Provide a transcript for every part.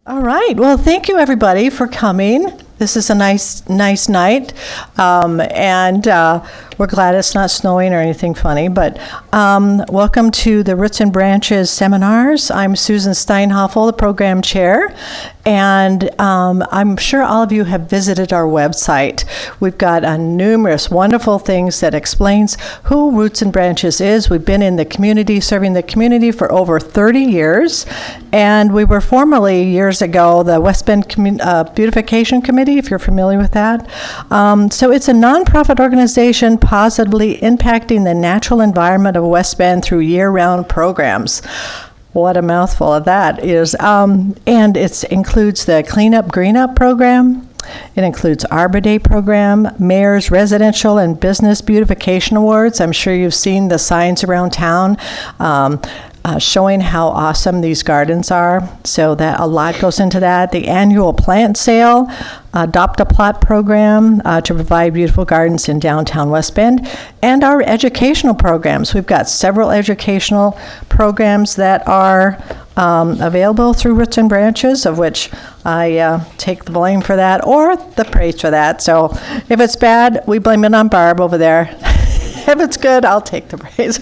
All right. Well, thank you everybody for coming. This is a nice night, and we're glad it's not snowing or anything funny, but welcome to the Roots and Branches seminars. I'm Susan Steinhoffel, the program chair, and I'm sure all of you have visited our website. We've got numerous wonderful things that explains who Roots and Branches is. We've been in the community, serving the community for over 30 years, and we were formerly, years ago, the West Bend Beautification Committee, if you're familiar with that. So it's a nonprofit organization positively impacting the natural environment of West Bend through year-round programs. What a mouthful of that is. And it includes the Clean Up, Green Up program. It includes Arbor Day program, Mayor's Residential and Business Beautification Awards. I'm sure you've seen the signs around town showing how awesome these gardens are. So that a lot goes into that. The annual plant sale, Adopt a Plot program to provide beautiful gardens in downtown West Bend, and our educational programs. We've got several educational programs that are available through Roots and Branches, of which I take the blame for that or the praise for that. So if it's bad, we blame it on Barb over there. If it's good, I'll take the praise.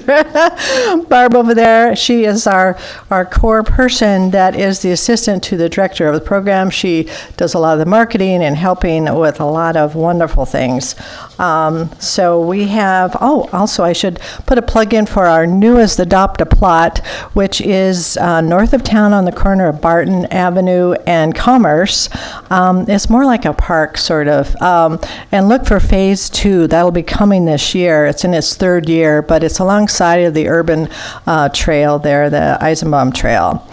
Barb over there, she is our core person that is the assistant to the director of the program. She does a lot of the marketing and helping with a lot of wonderful things. So we have, also I should put a plug in for our newest Adopt a Plot, which is north of town on the corner of Barton Avenue and Commerce. It's more like a park, sort of. And look for phase 2. That'll be coming this year. It's in its third year, but it's alongside of the urban trail there, the Eisenbaum Trail.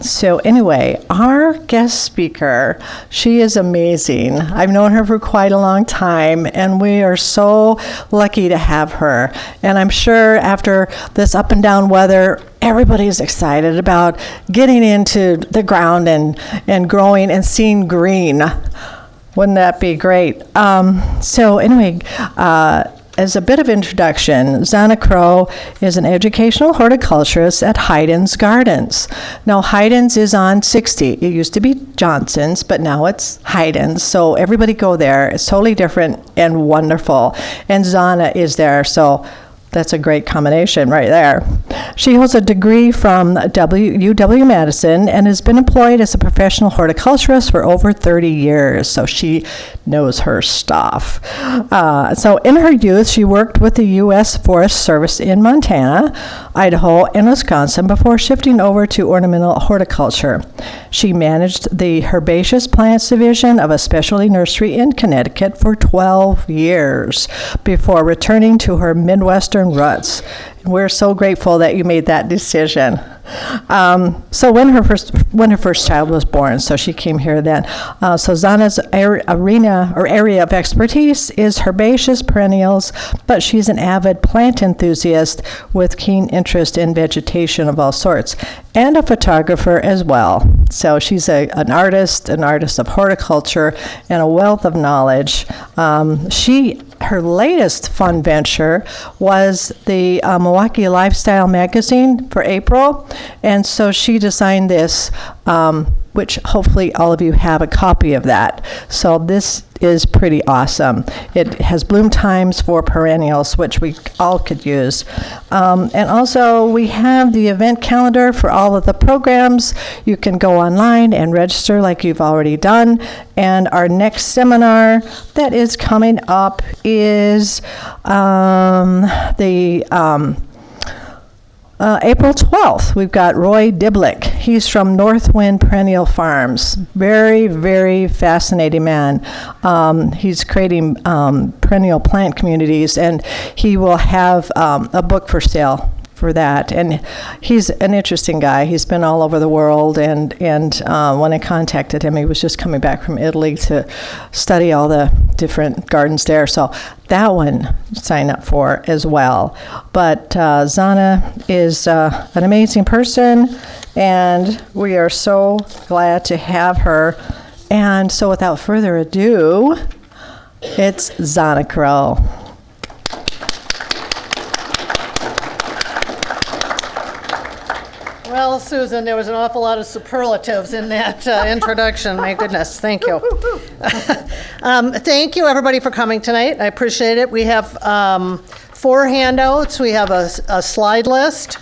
So anyway, our guest speaker, she is amazing. I've known her for quite a long time, and we are so lucky to have her. And I'm sure after this up and down weather, everybody's excited about getting into the ground and growing and seeing green. Wouldn't that be great? So anyway, as a bit of introduction, Zana Crow is an educational horticulturist at Hayden's Gardens. Now, Hayden's is on 60. It used to be Johnson's, but now it's Hayden's. So everybody go there. It's totally different and wonderful. And Zana is there, so that's a great combination right there. She holds a degree from UW-Madison and has been employed as a professional horticulturist for over 30 years, so she knows her stuff. So in her youth, she worked with the U.S. Forest Service in Montana, Idaho, and Wisconsin before shifting over to ornamental horticulture. She managed the herbaceous plants division of a specialty nursery in Connecticut for 12 years before returning to her Midwestern roots. We're so grateful that you made that decision. So when her first child was born, so she came here then. So Zana's area of expertise is herbaceous perennials, but she's an avid plant enthusiast with keen interest in vegetation of all sorts, and a photographer as well. So she's an artist of horticulture, and a wealth of knowledge. Her latest fun venture was the Milwaukee Lifestyle magazine for April, and so she designed this, which hopefully all of you have a copy of that. So this is pretty awesome. It has bloom times for perennials, which we all could use. And also we have the event calendar for all of the programs. You can go online and register like you've already done. And our next seminar that is coming up is April 12th, we've got Roy Diblick. He's from Northwind Perennial Farms. Very, very fascinating man. He's creating perennial plant communities, and he will have a book for sale for that. And he's an interesting guy. He's been all over the world, and when I contacted him, he was just coming back from Italy to study all the different gardens there. So that one, sign up for as well. But Zana is an amazing person, and we are so glad to have her. And so without further ado, it's Zana Crow. Well, Susan, there was an awful lot of superlatives in that introduction. My goodness, thank you. Thank you, everybody, for coming tonight. I appreciate it. We have 4 handouts. We have a slide list.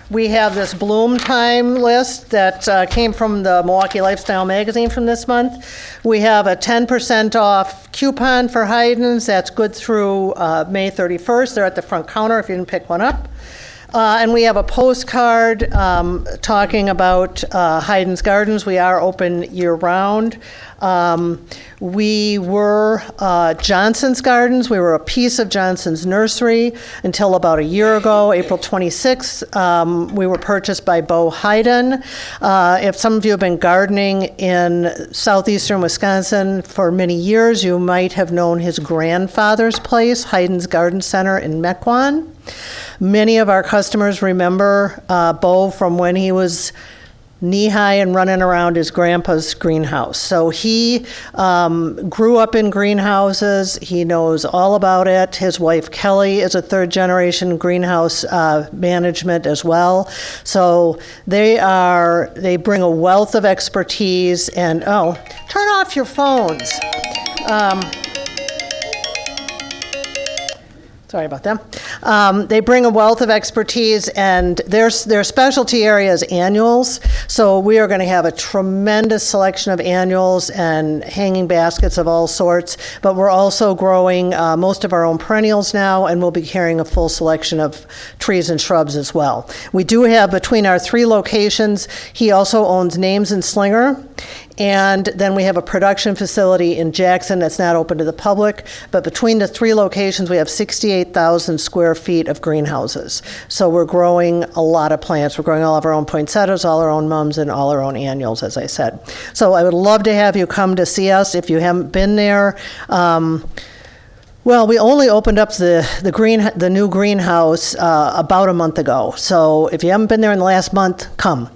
We have this Bloom Time list that came from the Milwaukee Lifestyle magazine from this month. We have a 10% off coupon for Hayden's. That's good through May 31st. They're at the front counter if you didn't pick one up. And we have a postcard talking about Hayden's Gardens. We are open year-round. We were Johnson's Gardens. We were a piece of Johnson's Nursery until about a year ago, April 26th. We were purchased by Bo Hayden. If some of you have been gardening in southeastern Wisconsin for many years, you might have known his grandfather's place, Hayden's Garden Center in Mequon. Many of our customers remember Bo from when he was knee-high and running around his grandpa's greenhouse. So he grew up in greenhouses. He knows all about it. His wife, Kelly, is a third-generation greenhouse management as well. So they bring a wealth of expertise. And, turn off your phones. Sorry about that. They bring a wealth of expertise, and their specialty area is annuals. So we are going to have a tremendous selection of annuals and hanging baskets of all sorts. But we're also growing most of our own perennials now, and we'll be carrying a full selection of trees and shrubs as well. We do have, between our 3 locations, he also owns Names and Slinger. And then we have a production facility in Jackson that's not open to the public. But between the 3 locations, we have 68,000 square feet of greenhouses. So we're growing a lot of plants. We're growing all of our own poinsettias, all our own mums, and all our own annuals, as I said. So I would love to have you come to see us if you haven't been there. Well, we only opened up the new greenhouse about a month ago. So if you haven't been there in the last month, come.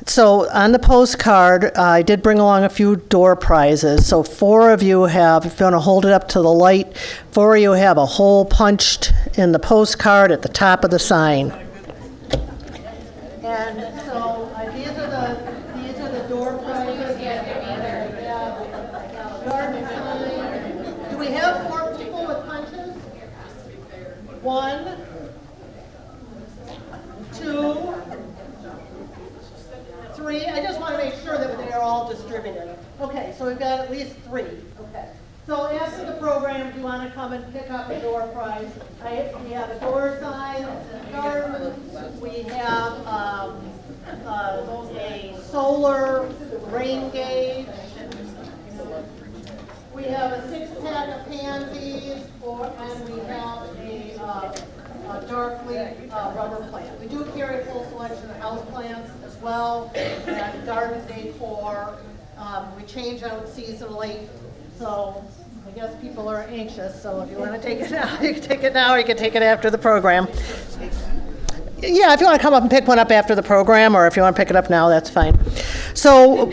So on the postcard, I did bring along a few door prizes. So 4 of you have, if you want to hold it up to the light, 4 of you have a hole punched in the postcard at the top of the sign. And so these are the door prizes. Garden sign. Do we have 4 people with punches? 1, 2, 3. I just want to make sure that they're all distributed. Okay, so we've got at least 3. Okay. So after the program, if you want to come and pick up a door prize, we have a door sign, gardens, we have a solar rain gauge, we have a 6-pack of pansies, and we have a dark leaf rubber plant. We do carry a full selection of house plants as well, and garden decor. We change out seasonally, so I guess people are anxious, so if you want to take it now, you can take it now, or you can take it after the program. Yeah, if you want to come up and pick one up after the program, or if you want to pick it up now, that's fine. So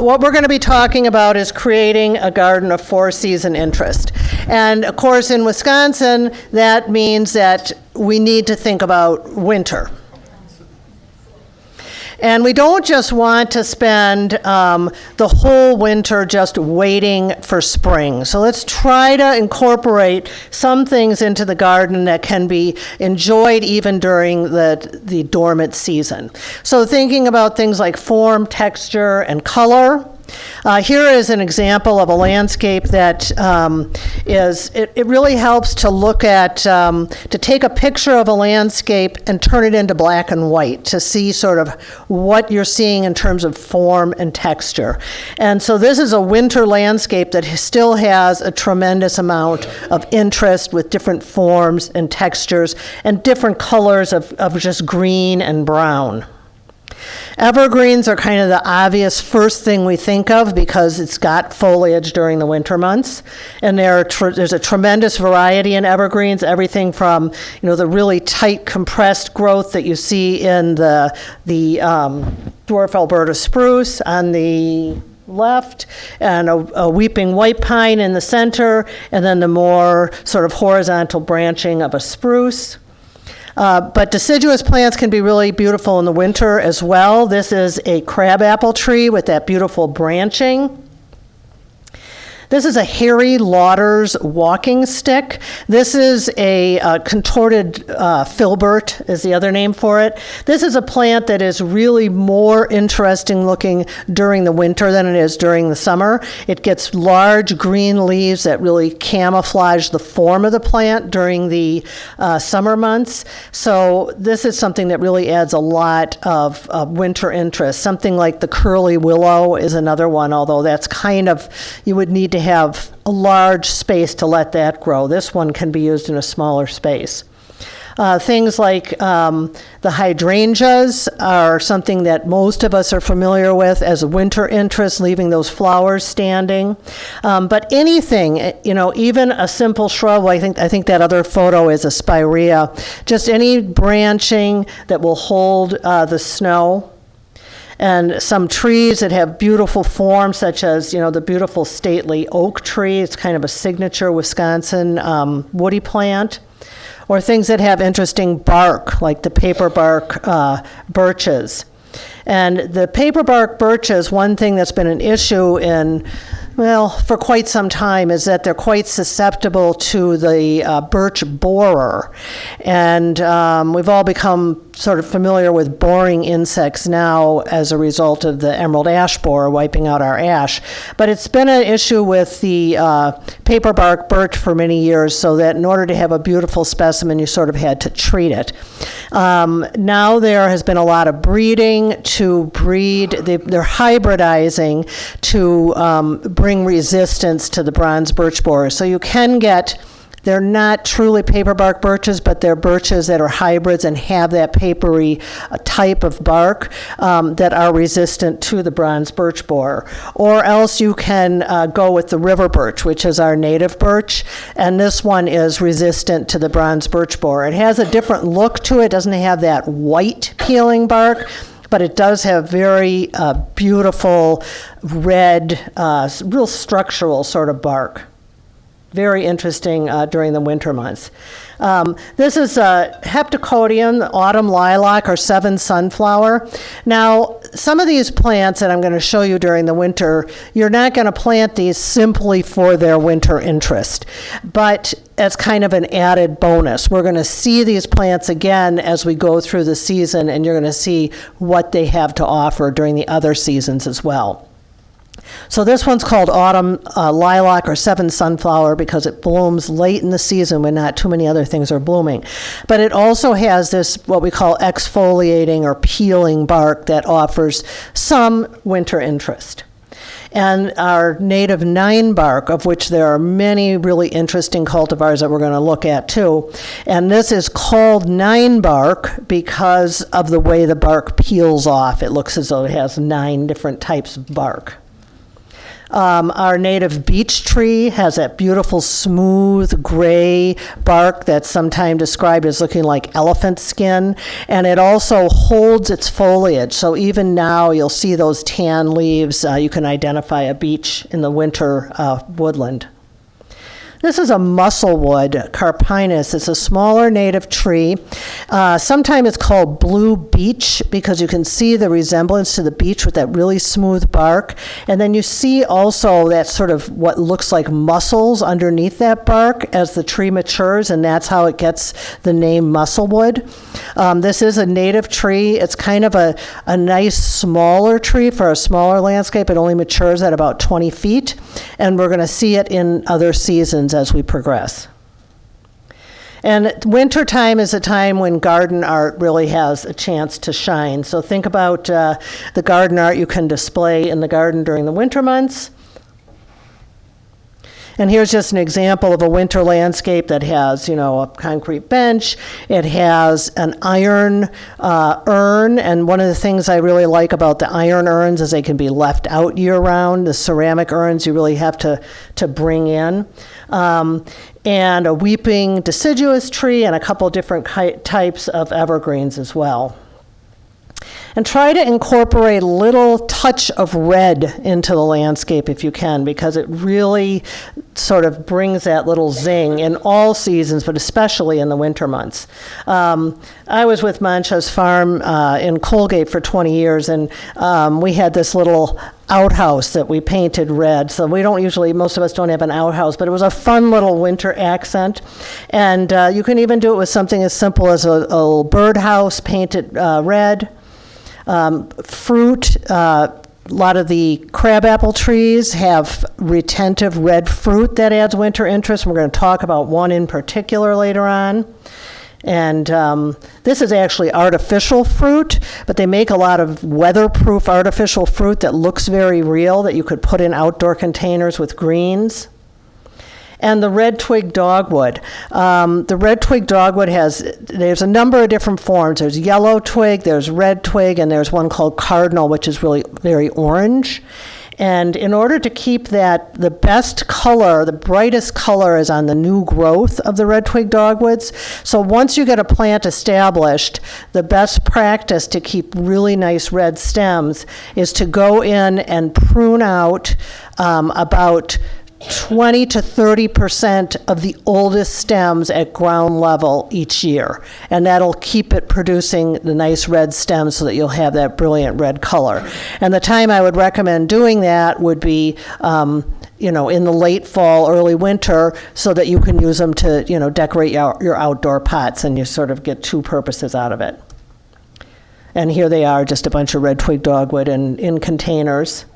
what we're going to be talking about is creating a garden of 4-season interest. And of course, in Wisconsin, that means that we need to think about winter. And we don't just want to spend the whole winter just waiting for spring. So let's try to incorporate some things into the garden that can be enjoyed even during the dormant season. So thinking about things like form, texture, and color. Here is an example of a landscape that it really helps to look at, to take a picture of a landscape and turn it into black and white to see sort of what you're seeing in terms of form and texture. And so this is a winter landscape that still has a tremendous amount of interest with different forms and textures and different colors of just green and brown. Evergreens are kind of the obvious first thing we think of because it's got foliage during the winter months. And there's a tremendous variety in evergreens, everything from, the really tight compressed growth that you see in the dwarf Alberta spruce on the left, and a weeping white pine in the center, and then the more sort of horizontal branching of a spruce. But deciduous plants can be really beautiful in the winter as well. This is a crabapple tree with that beautiful branching. This is a hairy lauder's walking stick. This is a contorted filbert is the other name for it. This is a plant that is really more interesting looking during the winter than it is during the summer. It gets large green leaves that really camouflage the form of the plant during the summer months. So this is something that really adds a lot of winter interest. Something like the curly willow is another one, although that's kind of, you would need to have a large space to let that grow. This one can be used in a smaller space. Things like the hydrangeas are something that most of us are familiar with as a winter interest, leaving those flowers standing. But anything, even a simple shrub, I think that other photo is a spirea, just any branching that will hold the snow. And some trees that have beautiful forms, such as, the beautiful stately oak tree. It's kind of a signature Wisconsin woody plant. Or things that have interesting bark, like the paper bark birches. And the paper bark birches, one thing that's been an issue for quite some time is that they're quite susceptible to the birch borer. And we've all become sort of familiar with boring insects now as a result of the emerald ash borer wiping out our ash. But it's been an issue with the paper bark birch for many years, so that in order to have a beautiful specimen, you sort of had to treat it. Now there has been a lot of breeding to breed. They're hybridizing to bring resistance to the bronze birch borer. So you can get, they're not truly paper bark birches, but they're birches that are hybrids and have that papery type of bark that are resistant to the bronze birch borer. Or else you can go with the river birch, which is our native birch, and this one is resistant to the bronze birch borer. It has a different look to it. It doesn't have that white peeling bark, but it does have very beautiful red, real structural sort of bark. Very interesting during the winter months. This is Heptacodium, the autumn lilac, or seven sunflower. Now, some of these plants that I'm going to show you during the winter, you're not going to plant these simply for their winter interest, but as kind of an added bonus. We're going to see these plants again as we go through the season, and you're going to see what they have to offer during the other seasons as well. So this one's called autumn lilac or seven sunflower because it blooms late in the season when not too many other things are blooming. But it also has this what we call exfoliating or peeling bark that offers some winter interest. And our native nine bark, of which there are many really interesting cultivars that we're going to look at too. And this is called nine bark because of the way the bark peels off. It looks as though it has 9 different types of bark. Our native beech tree has that beautiful smooth gray bark that's sometimes described as looking like elephant skin, and it also holds its foliage. So even now you'll see those tan leaves. You can identify a beech in the winter woodland. This is a musclewood, Carpinus. It's a smaller native tree. Sometimes it's called blue beech because you can see the resemblance to the beech with that really smooth bark. And then you see also that sort of what looks like muscles underneath that bark as the tree matures, and that's how it gets the name musclewood. This is a native tree. It's kind of a nice smaller tree for a smaller landscape. It only matures at about 20 feet, and we're going to see it in other seasons as we progress. And winter time is a time when garden art really has a chance to shine. So think about the garden art you can display in the garden during the winter months. And here's just an example of a winter landscape that has, a concrete bench. It has an iron urn, and one of the things I really like about the iron urns is they can be left out year-round. The ceramic urns you really have to bring in. And a weeping deciduous tree and a couple different types of evergreens as well. And try to incorporate a little touch of red into the landscape if you can, because it really sort of brings that little zing in all seasons, but especially in the winter months. I was with Mancha's Farm in Colgate for 20 years, and we had this little outhouse that we painted red. So we don't usually, most of us don't have an outhouse, but it was a fun little winter accent. And you can even do it with something as simple as a little birdhouse painted red. Fruit, a lot of the crabapple trees have retentive red fruit that adds winter interest. We're going to talk about one in particular later on. And this is actually artificial fruit, but they make a lot of weatherproof artificial fruit that looks very real that you could put in outdoor containers with greens. And the red twig dogwood. The red twig dogwood there's a number of different forms. There's yellow twig, there's red twig, and there's one called cardinal, which is really very orange. And in order to keep that, the best color, the brightest color is on the new growth of the red twig dogwoods. So once you get a plant established, the best practice to keep really nice red stems is to go in and prune out about 20 to 30% of the oldest stems at ground level each year. And that'll keep it producing the nice red stems so that you'll have that brilliant red color. And the time I would recommend doing that would be in the late fall, early winter, so that you can use them to, decorate your outdoor pots, and you sort of get two purposes out of it. And here they are, just a bunch of red twig dogwood in containers.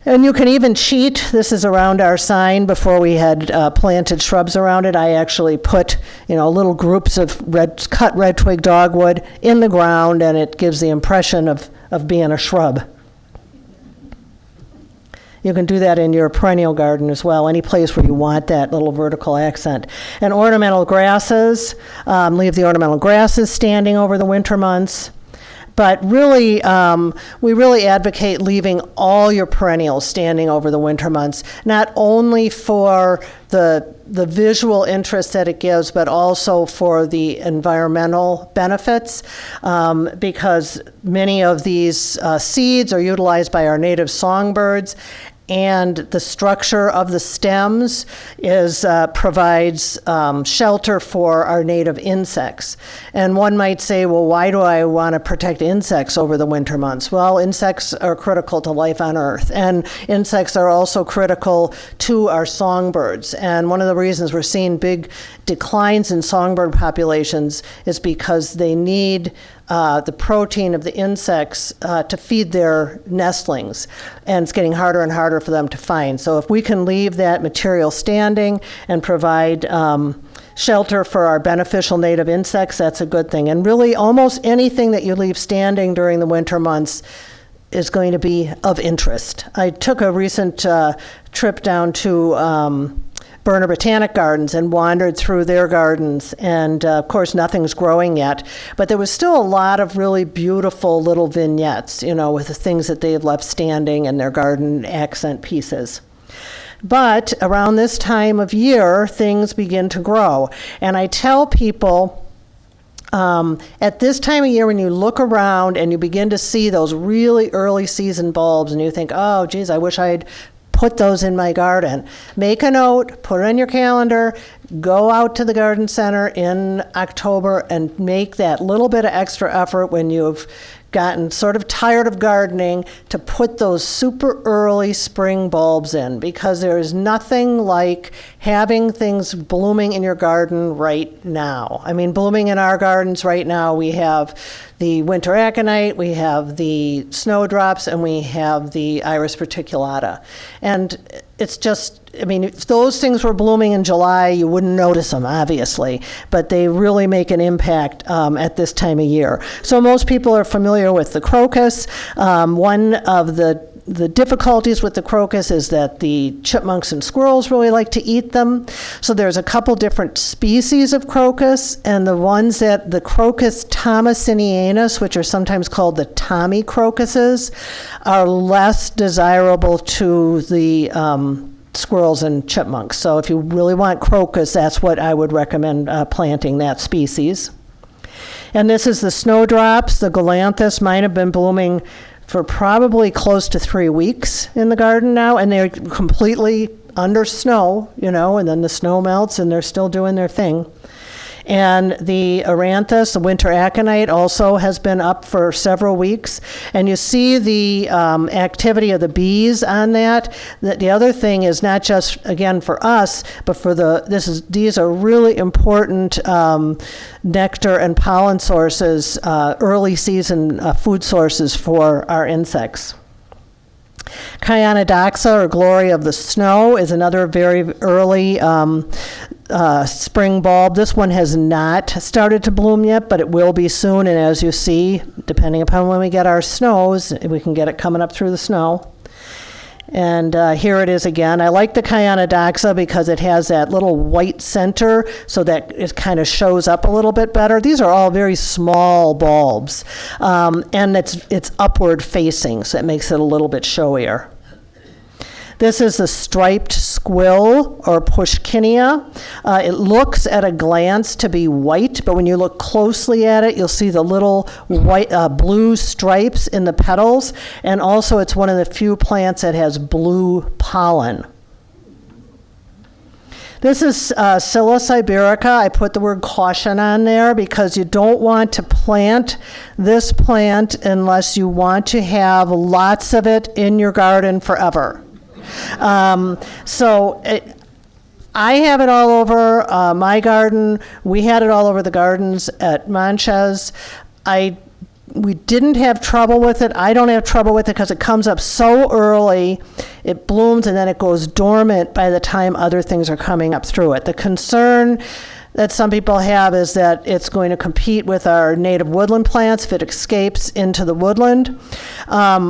And you can even cheat. This is around our sign. Before we had planted shrubs around it, I actually put, little groups of cut red twig dogwood in the ground, and it gives the impression of being a shrub. You can do that in your perennial garden as well, any place where you want that little vertical accent. And ornamental grasses, leave the ornamental grasses standing over the winter months. But really, we really advocate leaving all your perennials standing over the winter months, not only for the visual interest that it gives, but also for the environmental benefits, because many of these seeds are utilized by our native songbirds, and the structure of the stems provides shelter for our native insects. And one might say, well, why do I want to protect insects over the winter months? Well, insects are critical to life on Earth, and insects are also critical to our songbirds. And one of the reasons we're seeing big declines in songbird populations is because they need the protein of the insects to feed their nestlings, and it's getting harder and harder for them to find. So if we can leave that material standing and provide shelter for our beneficial native insects, that's a good thing. And really, almost anything that you leave standing during the winter months is going to be of interest. I took a recent trip down to Berner Botanic Gardens and wandered through their gardens, and of course nothing's growing yet, but there was still a lot of really beautiful little vignettes, with the things that they had left standing and their garden accent pieces. But around this time of year, things begin to grow, and I tell people at this time of year, when you look around and you begin to see those really early season bulbs, and you think, oh geez, I wish I'd put those in my garden. Make a note, put it on your calendar, go out to the garden center in October and make that little bit of extra effort when you've gotten sort of tired of gardening to put those super early spring bulbs in, because there is nothing like having things blooming in your garden right now. I mean, blooming in our gardens right now, we have the winter aconite, we have the snowdrops, and we have the iris verticulata. And it's just, if those things were blooming in July, you wouldn't notice them, obviously, but they really make an impact at this time of year. So most people are familiar with the crocus. One of the difficulties with the crocus is that the chipmunks and squirrels really like to eat them. So there's a couple different species of crocus, and the crocus thomasinianus, which are sometimes called the Tommy crocuses, are less desirable to the squirrels and chipmunks. So if you really want crocus, that's what I would recommend planting, that species. And this is the snowdrops, the galanthus. Mine have been blooming for probably close to 3 weeks in the garden now, and they're completely under snow, and then the snow melts and they're still doing their thing. And the Aranthus, the winter aconite, also has been up for several weeks. And you see the activity of the bees on that. The other thing is not just, again, for us, but for these are really important nectar and pollen sources, early season food sources for our insects. Chionodoxa, or glory of the snow, is another very early spring bulb. This one has not started to bloom yet, but it will be soon. And as you see, depending upon when we get our snows, we can get it coming up through the snow. And here it is again. I like the Chionodoxa because it has that little white center so that it kind of shows up a little bit better. These are all very small bulbs, and it's upward facing, so it makes it a little bit showier. This is the striped squill, or Pushkinia. It looks at a glance to be white, but when you look closely at it, you'll see the little white, blue stripes in the petals, and also it's one of the few plants that has blue pollen. This is Scilla siberica. I put the word caution on there because you don't want to plant this plant unless you want to have lots of it in your garden forever. I have it all over my garden. We had it all over the gardens at Manches. We didn't have trouble with it. I don't have trouble with it because it comes up so early. It blooms and then it goes dormant by the time other things are coming up through it. The concern that some people have is that it's going to compete with our native woodland plants if it escapes into the woodland.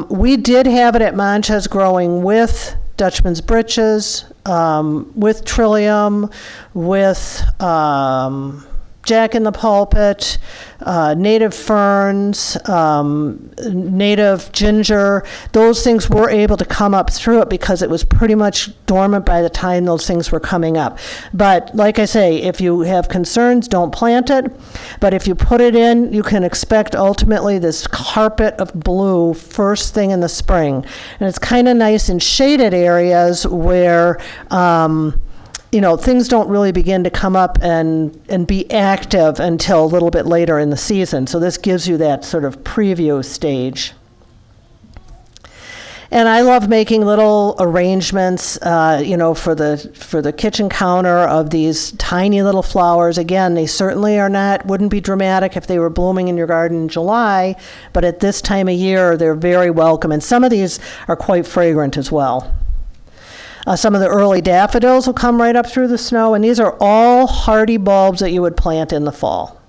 We did have it at Manches growing with Dutchman's breeches, with Trillium, with Jack in the Pulpit, native ferns, native ginger. Those things were able to come up through it because it was pretty much dormant by the time those things were coming up. But like I say, if you have concerns, don't plant it. But if you put it in, you can expect ultimately this carpet of blue first thing in the spring. And it's kind of nice in shaded areas where things don't really begin to come up and be active until a little bit later in the season. So this gives you that sort of preview stage. And I love making little arrangements, for the kitchen counter of these tiny little flowers. Again, they certainly wouldn't be dramatic if they were blooming in your garden in July, but at this time of year, they're very welcome. And some of these are quite fragrant as well. Some of the early daffodils will come right up through the snow, and these are all hardy bulbs that you would plant in the fall.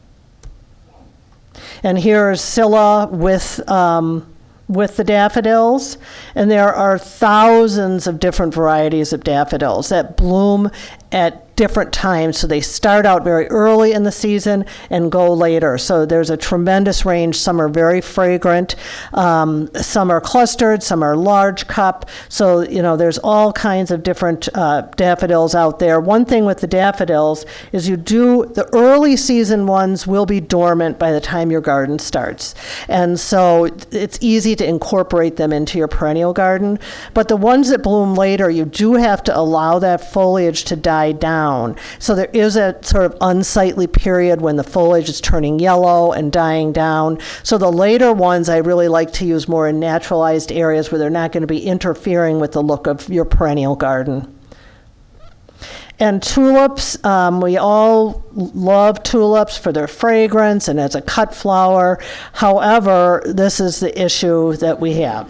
And here's Scilla with the daffodils, and there are thousands of different varieties of daffodils that bloom at different times. So they start out very early in the season and go later. So there's a tremendous range. Some are very fragrant. Some are clustered. Some are large cup. So, there's all kinds of different daffodils out there. One thing with the daffodils is the early season ones will be dormant by the time your garden starts. And so it's easy to incorporate them into your perennial garden. But the ones that bloom later, you do have to allow that foliage to die down. So there is a sort of unsightly period when the foliage is turning yellow and dying down. So the later ones I really like to use more in naturalized areas where they're not going to be interfering with the look of your perennial garden. And tulips, we all love tulips for their fragrance and as a cut flower. However, this is the issue that we have.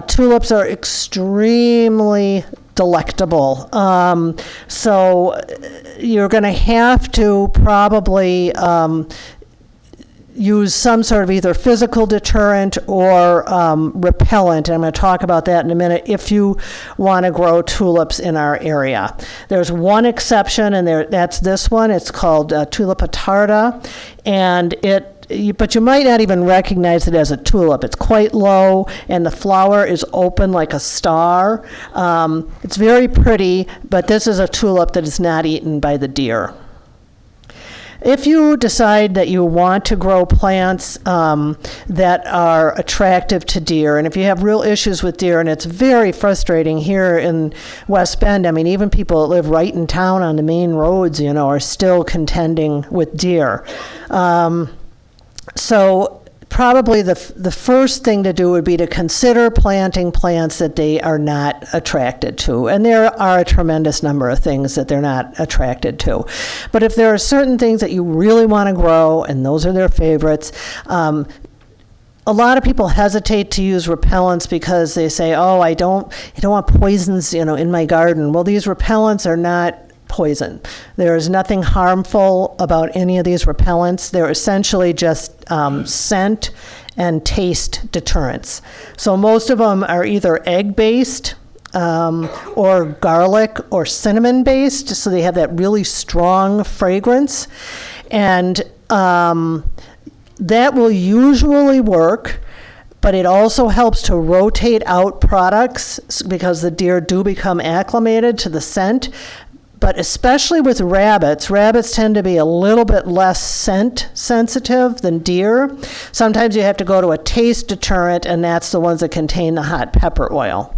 Tulips are extremely delectable. So you're going to have to probably use some sort of either physical deterrent or repellent. And I'm going to talk about that in a minute if you want to grow tulips in our area. There's one exception, and that's this one. It's called Tulipa tarda, and but you might not even recognize it as a tulip. It's quite low, and the flower is open like a star. It's very pretty, but this is a tulip that is not eaten by the deer. If you decide that you want to grow plants that are attractive to deer, and if you have real issues with deer, and it's very frustrating here in West Bend, I mean, even people that live right in town on the main roads, are still contending with deer. So probably the first thing to do would be to consider planting plants that they are not attracted to. And there are a tremendous number of things that they're not attracted to. But if there are certain things that you really want to grow, and those are their favorites, a lot of people hesitate to use repellents because they say, oh, I don't want poisons, in my garden. Well, these repellents are not poison. There is nothing harmful about any of these repellents. They're essentially just scent and taste deterrents. So most of them are either egg-based or garlic or cinnamon-based, so they have that really strong fragrance. And that will usually work, but it also helps to rotate out products because the deer do become acclimated to the scent. But especially with rabbits tend to be a little bit less scent sensitive than deer. Sometimes you have to go to a taste deterrent, and that's the ones that contain the hot pepper oil.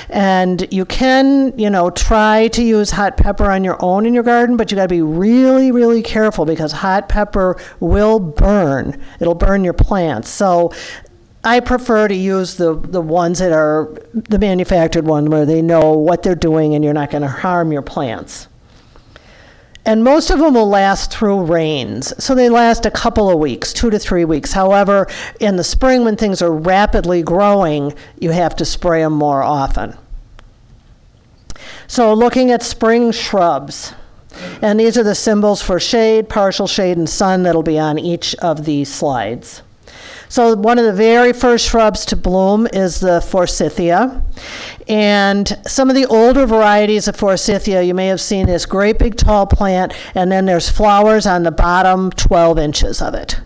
And you can, try to use hot pepper on your own in your garden, but you got to be really, really careful because hot pepper will burn. It'll burn your plants. So I prefer to use the ones that are the manufactured one where they know what they're doing and you're not going to harm your plants. And most of them will last through rains. So they last a couple of weeks, 2 to 3 weeks. However, in the spring when things are rapidly growing, you have to spray them more often. So looking at spring shrubs. And these are the symbols for shade, partial shade, and sun that'll be on each of these slides. So one of the very first shrubs to bloom is the forsythia. And some of the older varieties of forsythia, you may have seen this great big tall plant, and then there's flowers on the bottom 12 inches of it.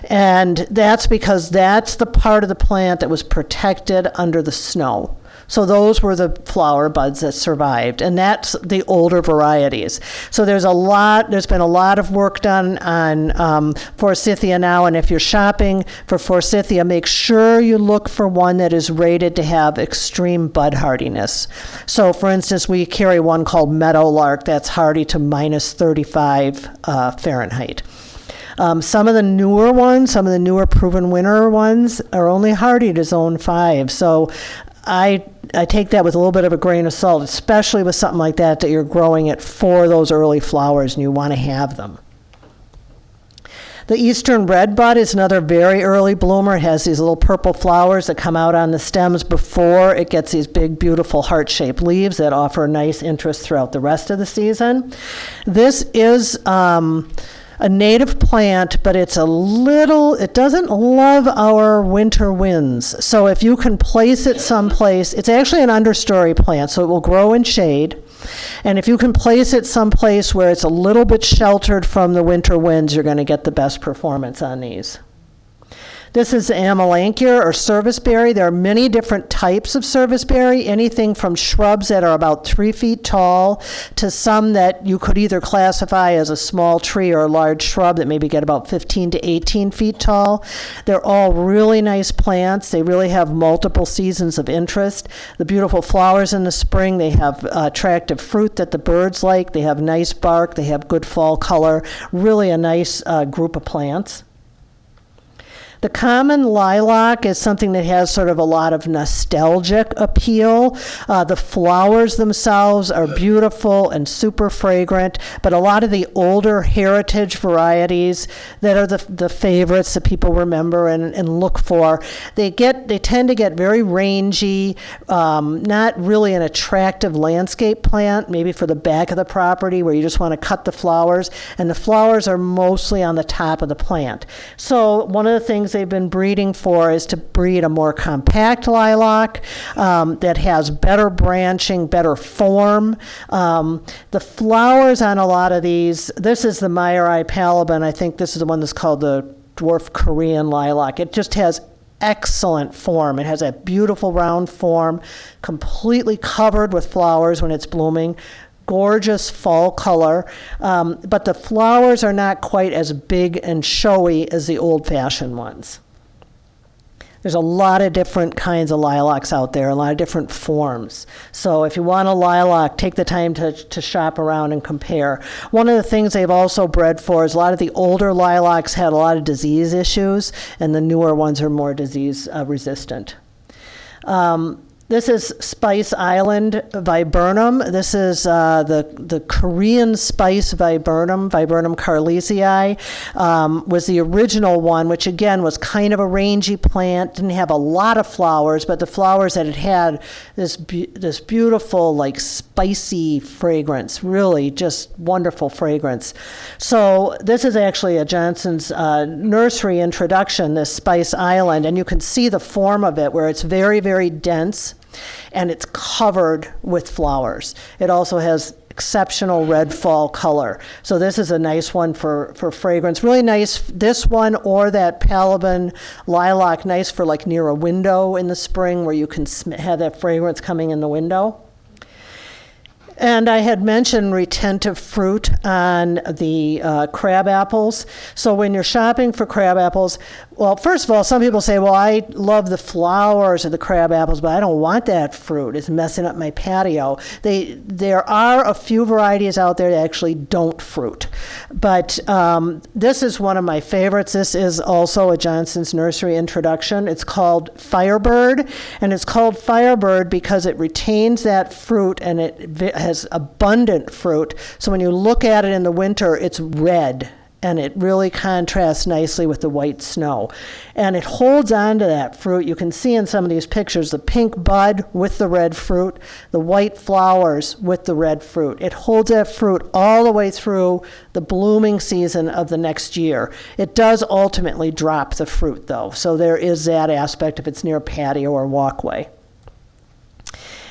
And that's because that's the part of the plant that was protected under the snow. So those were the flower buds that survived, and that's the older varieties. So there's been a lot of work done on forsythia now, and if you're shopping for forsythia, make sure you look for one that is rated to have extreme bud hardiness. So for instance, we carry one called Meadowlark that's hardy to minus 35 Fahrenheit. Some of the newer ones, some of the newer proven winter ones are only hardy to zone 5. So I take that with a little bit of a grain of salt, especially with something like that you're growing it for those early flowers and you want to have them. The eastern redbud is another very early bloomer. It has these little purple flowers that come out on the stems before it gets these big, beautiful heart-shaped leaves that offer nice interest throughout the rest of the season. This is a native plant, but it doesn't love our winter winds. So if you can place it someplace, it's actually an understory plant, so it will grow in shade. And if you can place it someplace where it's a little bit sheltered from the winter winds, you're going to get the best performance on these. This is Amelanchier or serviceberry. There are many different types of serviceberry, anything from shrubs that are about 3 feet tall to some that you could either classify as a small tree or a large shrub that maybe get about 15 to 18 feet tall. They're all really nice plants. They really have multiple seasons of interest. The beautiful flowers in the spring, they have attractive fruit that the birds like. They have nice bark. They have good fall color. Really a nice group of plants. The common lilac is something that has sort of a lot of nostalgic appeal. The flowers themselves are beautiful and super fragrant, but a lot of the older heritage varieties that are the favorites that people remember and look for, they tend to get very rangy, not really an attractive landscape plant, maybe for the back of the property where you just want to cut the flowers, and the flowers are mostly on the top of the plant. So one of the things they've been breeding for is to breed a more compact lilac that has better branching, better form. The flowers on a lot of these, this is the Meyeri palaban. I think this is the one that's called the dwarf Korean lilac. It just has excellent form. It has a beautiful round form, completely covered with flowers when it's blooming. gorgeous fall color, but the flowers are not quite as big and showy as the old-fashioned ones. There's a lot of different kinds of lilacs out there, a lot of different forms. So if you want a lilac, take the time to shop around and compare. One of the things they've also bred for is a lot of the older lilacs had a lot of disease issues, and the newer ones are more disease resistant. This is Spice Island Viburnum. This is the Korean spice viburnum, Viburnum carlesii, was the original one, which again was kind of a rangy plant, didn't have a lot of flowers, but the flowers that it had, this beautiful, like spicy fragrance, really just wonderful fragrance. So this is actually a Johnson's nursery introduction, this Spice Island, and you can see the form of it where it's very, very dense, and it's covered with flowers. It also has exceptional red fall color. So this is a nice one for fragrance. Really nice, this one or that Palaban lilac, nice for like near a window in the spring where you can have that fragrance coming in the window. And I had mentioned retentive fruit on the crab apples. So when you're shopping for crab apples, well, first of all, some people say, well, I love the flowers of the crab apples, but I don't want that fruit. It's messing up my patio. There are a few varieties out there that actually don't fruit. But this is one of my favorites. This is also a Johnson's Nursery introduction. It's called Firebird, and it's called Firebird because it retains that fruit and it has abundant fruit. So when you look at it in the winter, it's red, and it really contrasts nicely with the white snow. And it holds on to that fruit. You can see in some of these pictures the pink bud with the red fruit, the white flowers with the red fruit. It holds that fruit all the way through the blooming season of the next year. It does ultimately drop the fruit, though, so there is that aspect if it's near a patio or walkway.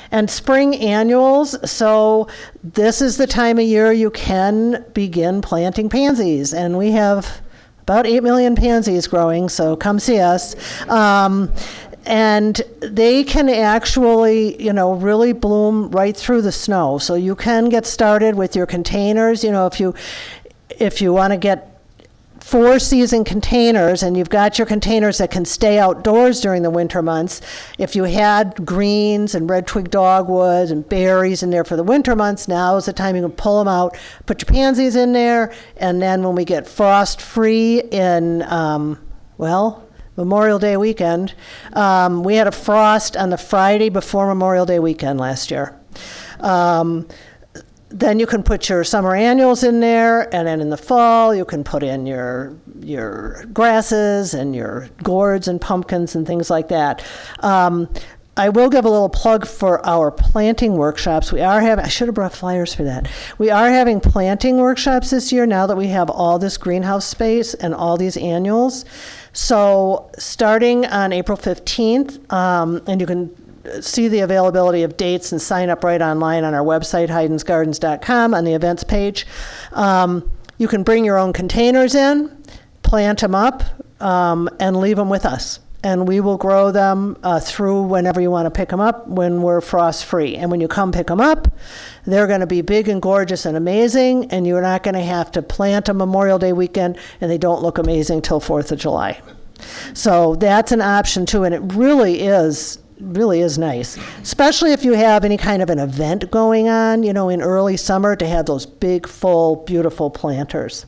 And spring annuals, so this is the time of year you can begin planting pansies. And we have about 8 million pansies growing, so come see us. And they can actually, really bloom right through the snow. So you can get started with your containers. If you want to get 4-season containers, and you've got your containers that can stay outdoors during the winter months. If you had greens and red twig dogwood and berries in there for the winter months, now is the time you can pull them out, put your pansies in there, and then when we get frost-free in, Memorial Day weekend, we had a frost on the Friday before Memorial Day weekend last year. Then you can put your summer annuals in there, and then in the fall you can put in your grasses and your gourds and pumpkins and things like that. I will give a little plug for our planting workshops. I should have brought flyers for that. We are having planting workshops this year now that we have all this greenhouse space and all these annuals. So starting on April 15th, and you can see the availability of dates and sign up right online on our website, haydensgardens.com, on the events page. You can bring your own containers in, plant them up, and leave them with us. And we will grow them through whenever you want to pick them up when we're frost-free. And when you come pick them up, they're going to be big and gorgeous and amazing, and you're not going to have to plant them Memorial Day weekend, and they don't look amazing till 4th of July. So that's an option too, and it really is nice, especially if you have any kind of an event going on, in early summer, to have those big, full, beautiful planters.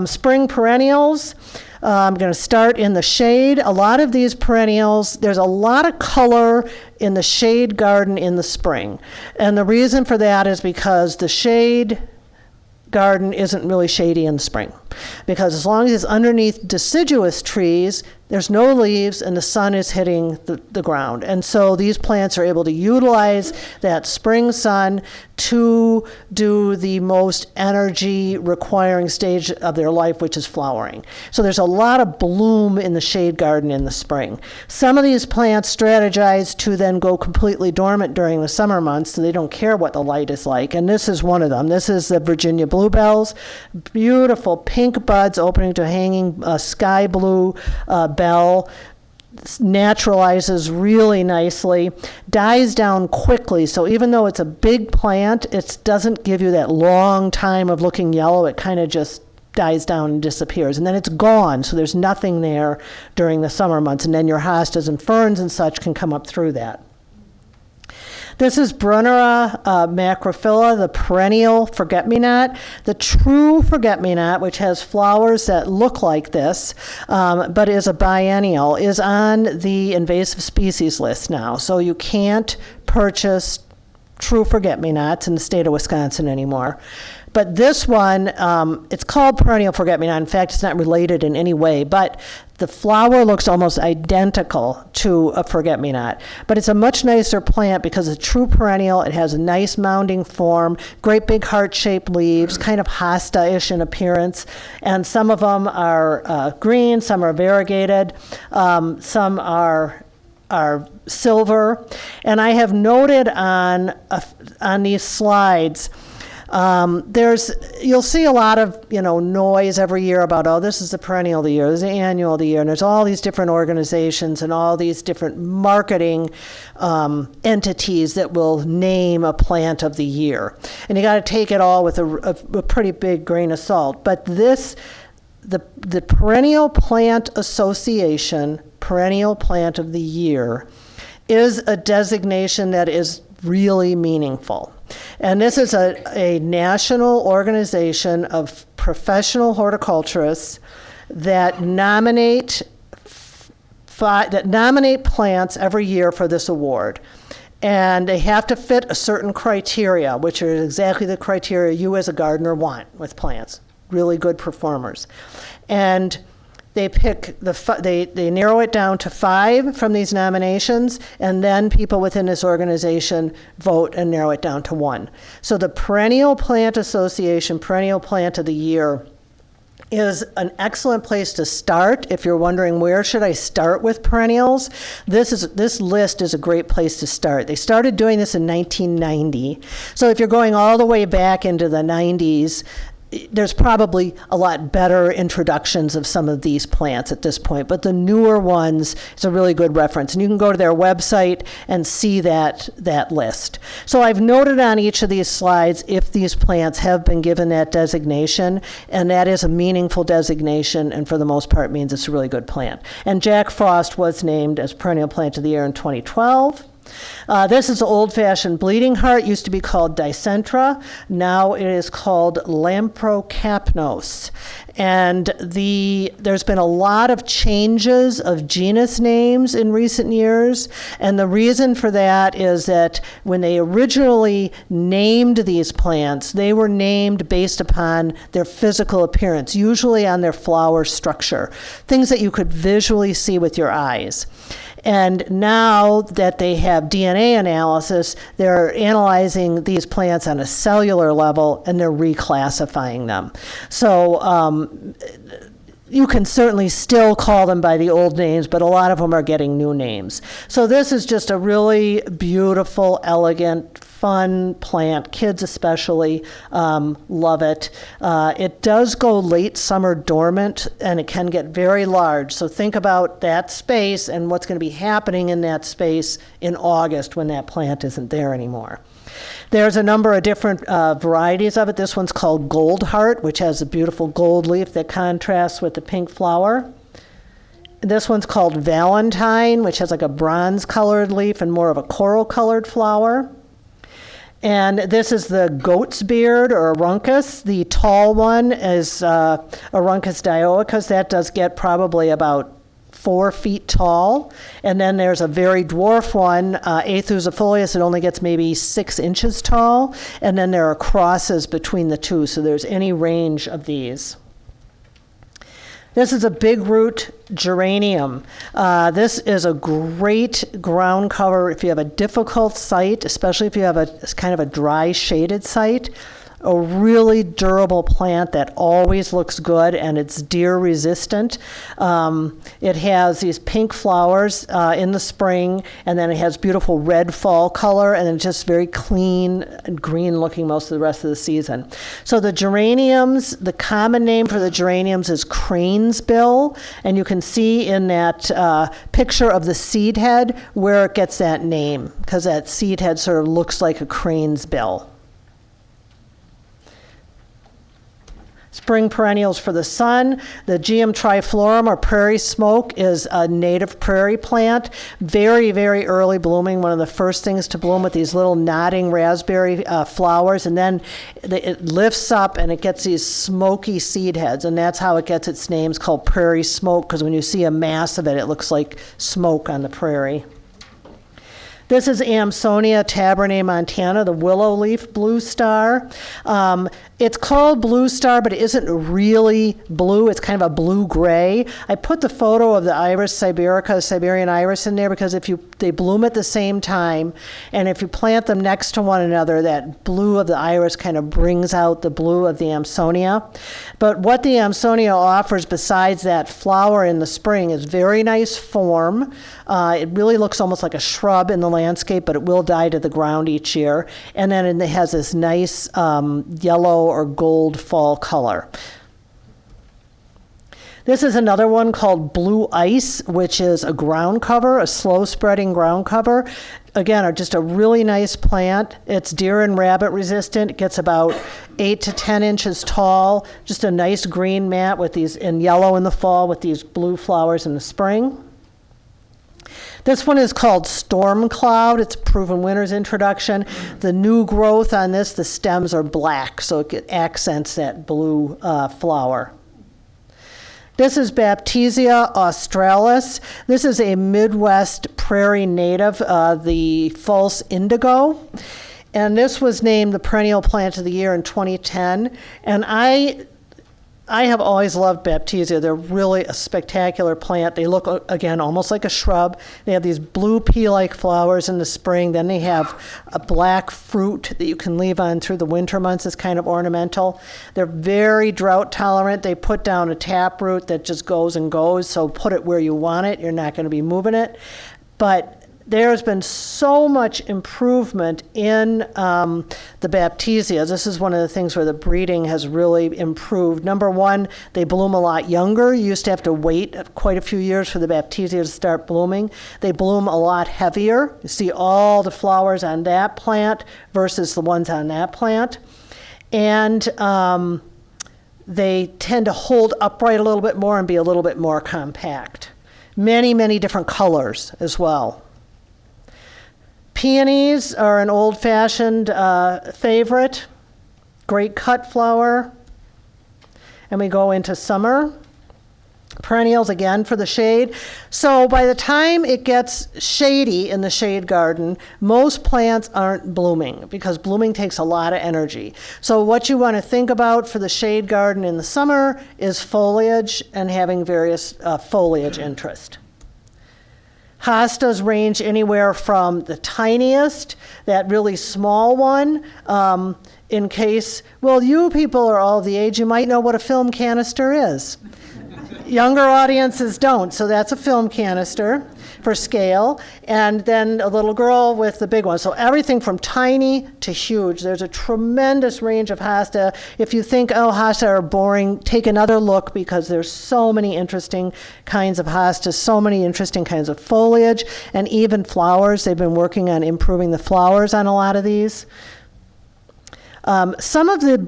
Spring perennials, I'm going to start in the shade. A lot of these perennials, there's a lot of color in the shade garden in the spring. And the reason for that is because the shade garden isn't really shady in the spring. Because as long as it's underneath deciduous trees, there's no leaves and the sun is hitting the ground. And so these plants are able to utilize that spring sun to do the most energy requiring stage of their life, which is flowering. So there's a lot of bloom in the shade garden in the spring. Some of these plants strategize to then go completely dormant during the summer months, so they don't care what the light is like. And this is one of them. This is the Virginia bluebells. Beautiful pink buds opening to hanging sky blue bell. naturalizes really nicely, dies down quickly. So even though it's a big plant, it doesn't give you that long time of looking yellow. It kind of just dies down and disappears. And then it's gone, so there's nothing there during the summer months. And then your hostas and ferns and such can come up through that. This is Brunnera macrophylla, the perennial forget-me-not. The true forget-me-not, which has flowers that look like this, but is a biennial, is on the invasive species list now. So you can't purchase true forget-me-nots in the state of Wisconsin anymore. But this one, it's called perennial forget-me-not. In fact, it's not related in any way, but the flower looks almost identical to a forget-me-not. But it's a much nicer plant because it's true perennial. It has a nice mounding form, great big heart-shaped leaves, kind of hosta-ish in appearance. And some of them are green, some are variegated, some are silver. And I have noted on these slides, you'll see a lot of, noise every year about, oh, this is the perennial of the year, this is the annual of the year, and there's all these different organizations and all these different marketing entities that will name a plant of the year. And you got to take it all with a pretty big grain of salt. But the Perennial Plant Association, Perennial Plant of the Year, is a designation that is really meaningful. And this is a national organization of professional horticulturists that nominate plants every year for this award. And they have to fit a certain criteria, which are exactly the criteria you as a gardener want with plants. Really good performers. And they pick they narrow it down to 5 from these nominations, and then people within this organization vote and narrow it down to 1. So the Perennial Plant Association Perennial Plant of the Year is an excellent place to start if you're wondering where should I start with perennials. This list is a great place to start. They started doing this in 1990. So if you're going all the way back into the 90s, there's probably a lot better introductions of some of these plants at this point, but the newer ones is a really good reference. And you can go to their website and see that list. So I've noted on each of these slides if these plants have been given that designation, and that is a meaningful designation, and for the most part means it's a really good plant. And Jack Frost was named as Perennial Plant of the Year in 2012. This is old-fashioned bleeding heart. Used to be called Dicentra. Now it is called Lamprocapnos. And there's been a lot of changes of genus names in recent years. And the reason for that is that when they originally named these plants, they were named based upon their physical appearance, usually on their flower structure, things that you could visually see with your eyes. And now that they have DNA analysis, they're analyzing these plants on a cellular level, and they're reclassifying them. So you can certainly still call them by the old names, but a lot of them are getting new names. So this is just a really beautiful, elegant, fun plant. Kids especially love it. It does go late summer dormant, and it can get very large. So think about that space and what's going to be happening in that space in August when that plant isn't there anymore. There's a number of different varieties of it. This one's called Gold Heart, which has a beautiful gold leaf that contrasts with the pink flower. This one's called Valentine, which has like a bronze-colored leaf and more of a coral-colored flower. And this is the goat's beard, or Aruncus. The tall one is Aruncus dioicus. That does get probably about 4 feet tall. And then there's a very dwarf one, Aethusifolius. It only gets maybe 6 inches tall. And then there are crosses between the two, so there's any range of these. This is a big root geranium. This is a great ground cover if you have a difficult site, especially if you have a kind of a dry shaded site. a really durable plant that always looks good, and it's deer resistant. It has these pink flowers in the spring, and then it has beautiful red fall color, and then just very clean green looking most of the rest of the season. So the geraniums, the common name for the geraniums is cranesbill, and you can see in that picture of the seed head where it gets that name, because that seed head sort of looks like a crane's bill. Spring perennials for the sun. The Geum triflorum, or prairie smoke, is a native prairie plant. Very, very early blooming, one of the first things to bloom with these little nodding raspberry flowers. And then it lifts up and it gets these smoky seed heads. And that's how it gets its name. It's called prairie smoke, because when you see a mass of it, it looks like smoke on the prairie. This is Amsonia tabernae montana, the willow leaf blue star. It's called blue star, but it isn't really blue. It's kind of a blue-gray. I put the photo of the Iris siberica, Siberian iris, in there because they bloom at the same time, and if you plant them next to one another, that blue of the iris kind of brings out the blue of the Amsonia. But what the Amsonia offers besides that flower in the spring is very nice form. It really looks almost like a shrub in the landscape, but it will die to the ground each year. And then it has this nice yellow or gold fall color. This is another one called blue ice, which is a ground cover, a slow spreading ground cover. Again, just a really nice plant. It's deer and rabbit resistant. It gets about 8 to 10 inches tall. Just a nice green mat with these in yellow in the fall with these blue flowers in the spring. This one is called Storm Cloud. It's Proven Winter's introduction. The new growth on this, the stems are black, so it accents that blue flower. This is Baptisia australis. This is a Midwest prairie native, the false indigo. And this was named the perennial plant of the year in 2010. And I have always loved Baptisia. They're really a spectacular plant. They look, again, almost like a shrub. They have these blue pea-like flowers in the spring. Then they have a black fruit that you can leave on through the winter months as kind of ornamental. They're very drought tolerant. They put down a taproot that just goes and goes, so put it where you want it. You're not going to be moving it. But there's been so much improvement in the Baptisia. This is one of the things where the breeding has really improved. Number one, they bloom a lot younger. You used to have to wait quite a few years for the Baptisia to start blooming. They bloom a lot heavier. You see all the flowers on that plant versus the ones on that plant. And they tend to hold upright a little bit more and be a little bit more compact. Many, many different colors as well. Peonies are an old-fashioned favorite. Great cut flower. And we go into summer. Perennials, again, for the shade. So by the time it gets shady in the shade garden, most plants aren't blooming because blooming takes a lot of energy. So what you want to think about for the shade garden in the summer is foliage and having various foliage interest. Hostas range anywhere from the tiniest, that really small one, in case, well, you people are all the age, you might know what a film canister is. Younger audiences don't, so that's a film canister for scale, and then a little girl with the big one. So everything from tiny to huge. There's a tremendous range of hosta. If you think, oh, hosta are boring, take another look because there's so many interesting kinds of hostas, so many interesting kinds of foliage, and even flowers. They've been working on improving the flowers on a lot of these. Some of the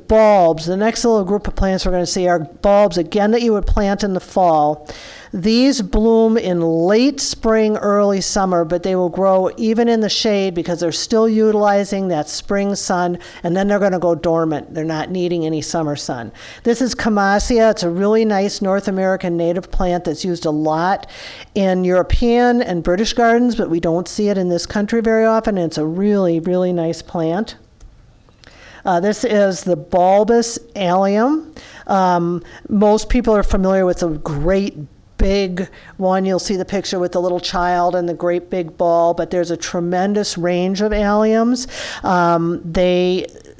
bulbs, the next little group of plants we're going to see are bulbs, again, that you would plant in the fall. These bloom in late spring, early summer, but they will grow even in the shade because they're still utilizing that spring sun, and then they're going to go dormant. They're not needing any summer sun. This is Camassia. It's a really nice North American native plant that's used a lot in European and British gardens, but we don't see it in this country very often, and it's a really, really nice plant. This is the bulbous allium. Most people are familiar with the great big one. You'll see the picture with the little child and the great big ball, but there's a tremendous range of alliums.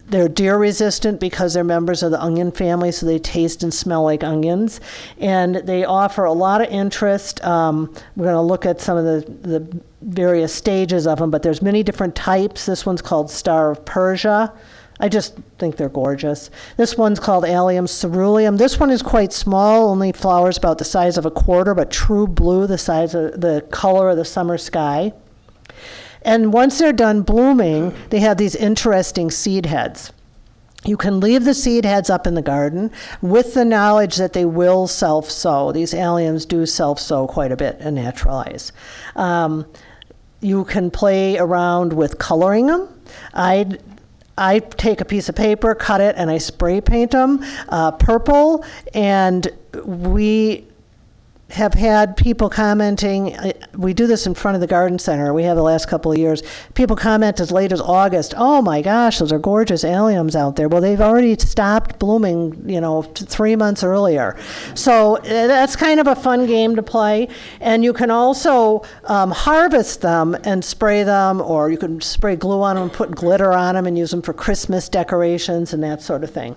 They're deer resistant because they're members of the onion family, so they taste and smell like onions. And they offer a lot of interest. We're going to look at some of the various stages of them, but there's many different types. This one's called Star of Persia. I just think they're gorgeous. This one's called Allium ceruleum. This one is quite small, only flowers about the size of a quarter, but true blue, the size of the color of the summer sky. And once they're done blooming, they have these interesting seed heads. You can leave the seed heads up in the garden with the knowledge that they will self-sow. These alliums do self-sow quite a bit and naturalize. You can play around with coloring them. I take a piece of paper, cut it, and I spray paint them purple, and we have had people commenting. We do this in front of the garden center. We have the last couple of years. People comment as late as August, oh my gosh, those are gorgeous alliums out there. Well, they've already stopped blooming, 3 months earlier. So that's kind of a fun game to play. And you can also harvest them and spray them, or you can spray glue on them, put glitter on them, and use them for Christmas decorations and that sort of thing.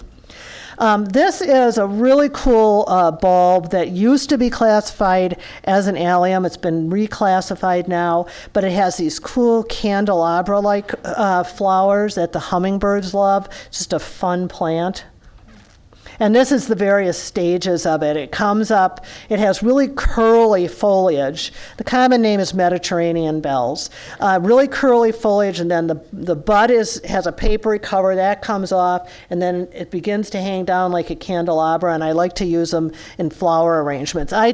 This is a really cool bulb that used to be classified as an allium. It's been reclassified now, but it has these cool candelabra-like flowers that the hummingbirds love. It's just a fun plant. And this is the various stages of it. It comes up, it has really curly foliage. The common name is Mediterranean bells. Really curly foliage, and then the bud has a papery cover, that comes off, and then it begins to hang down like a candelabra, and I like to use them in flower arrangements. I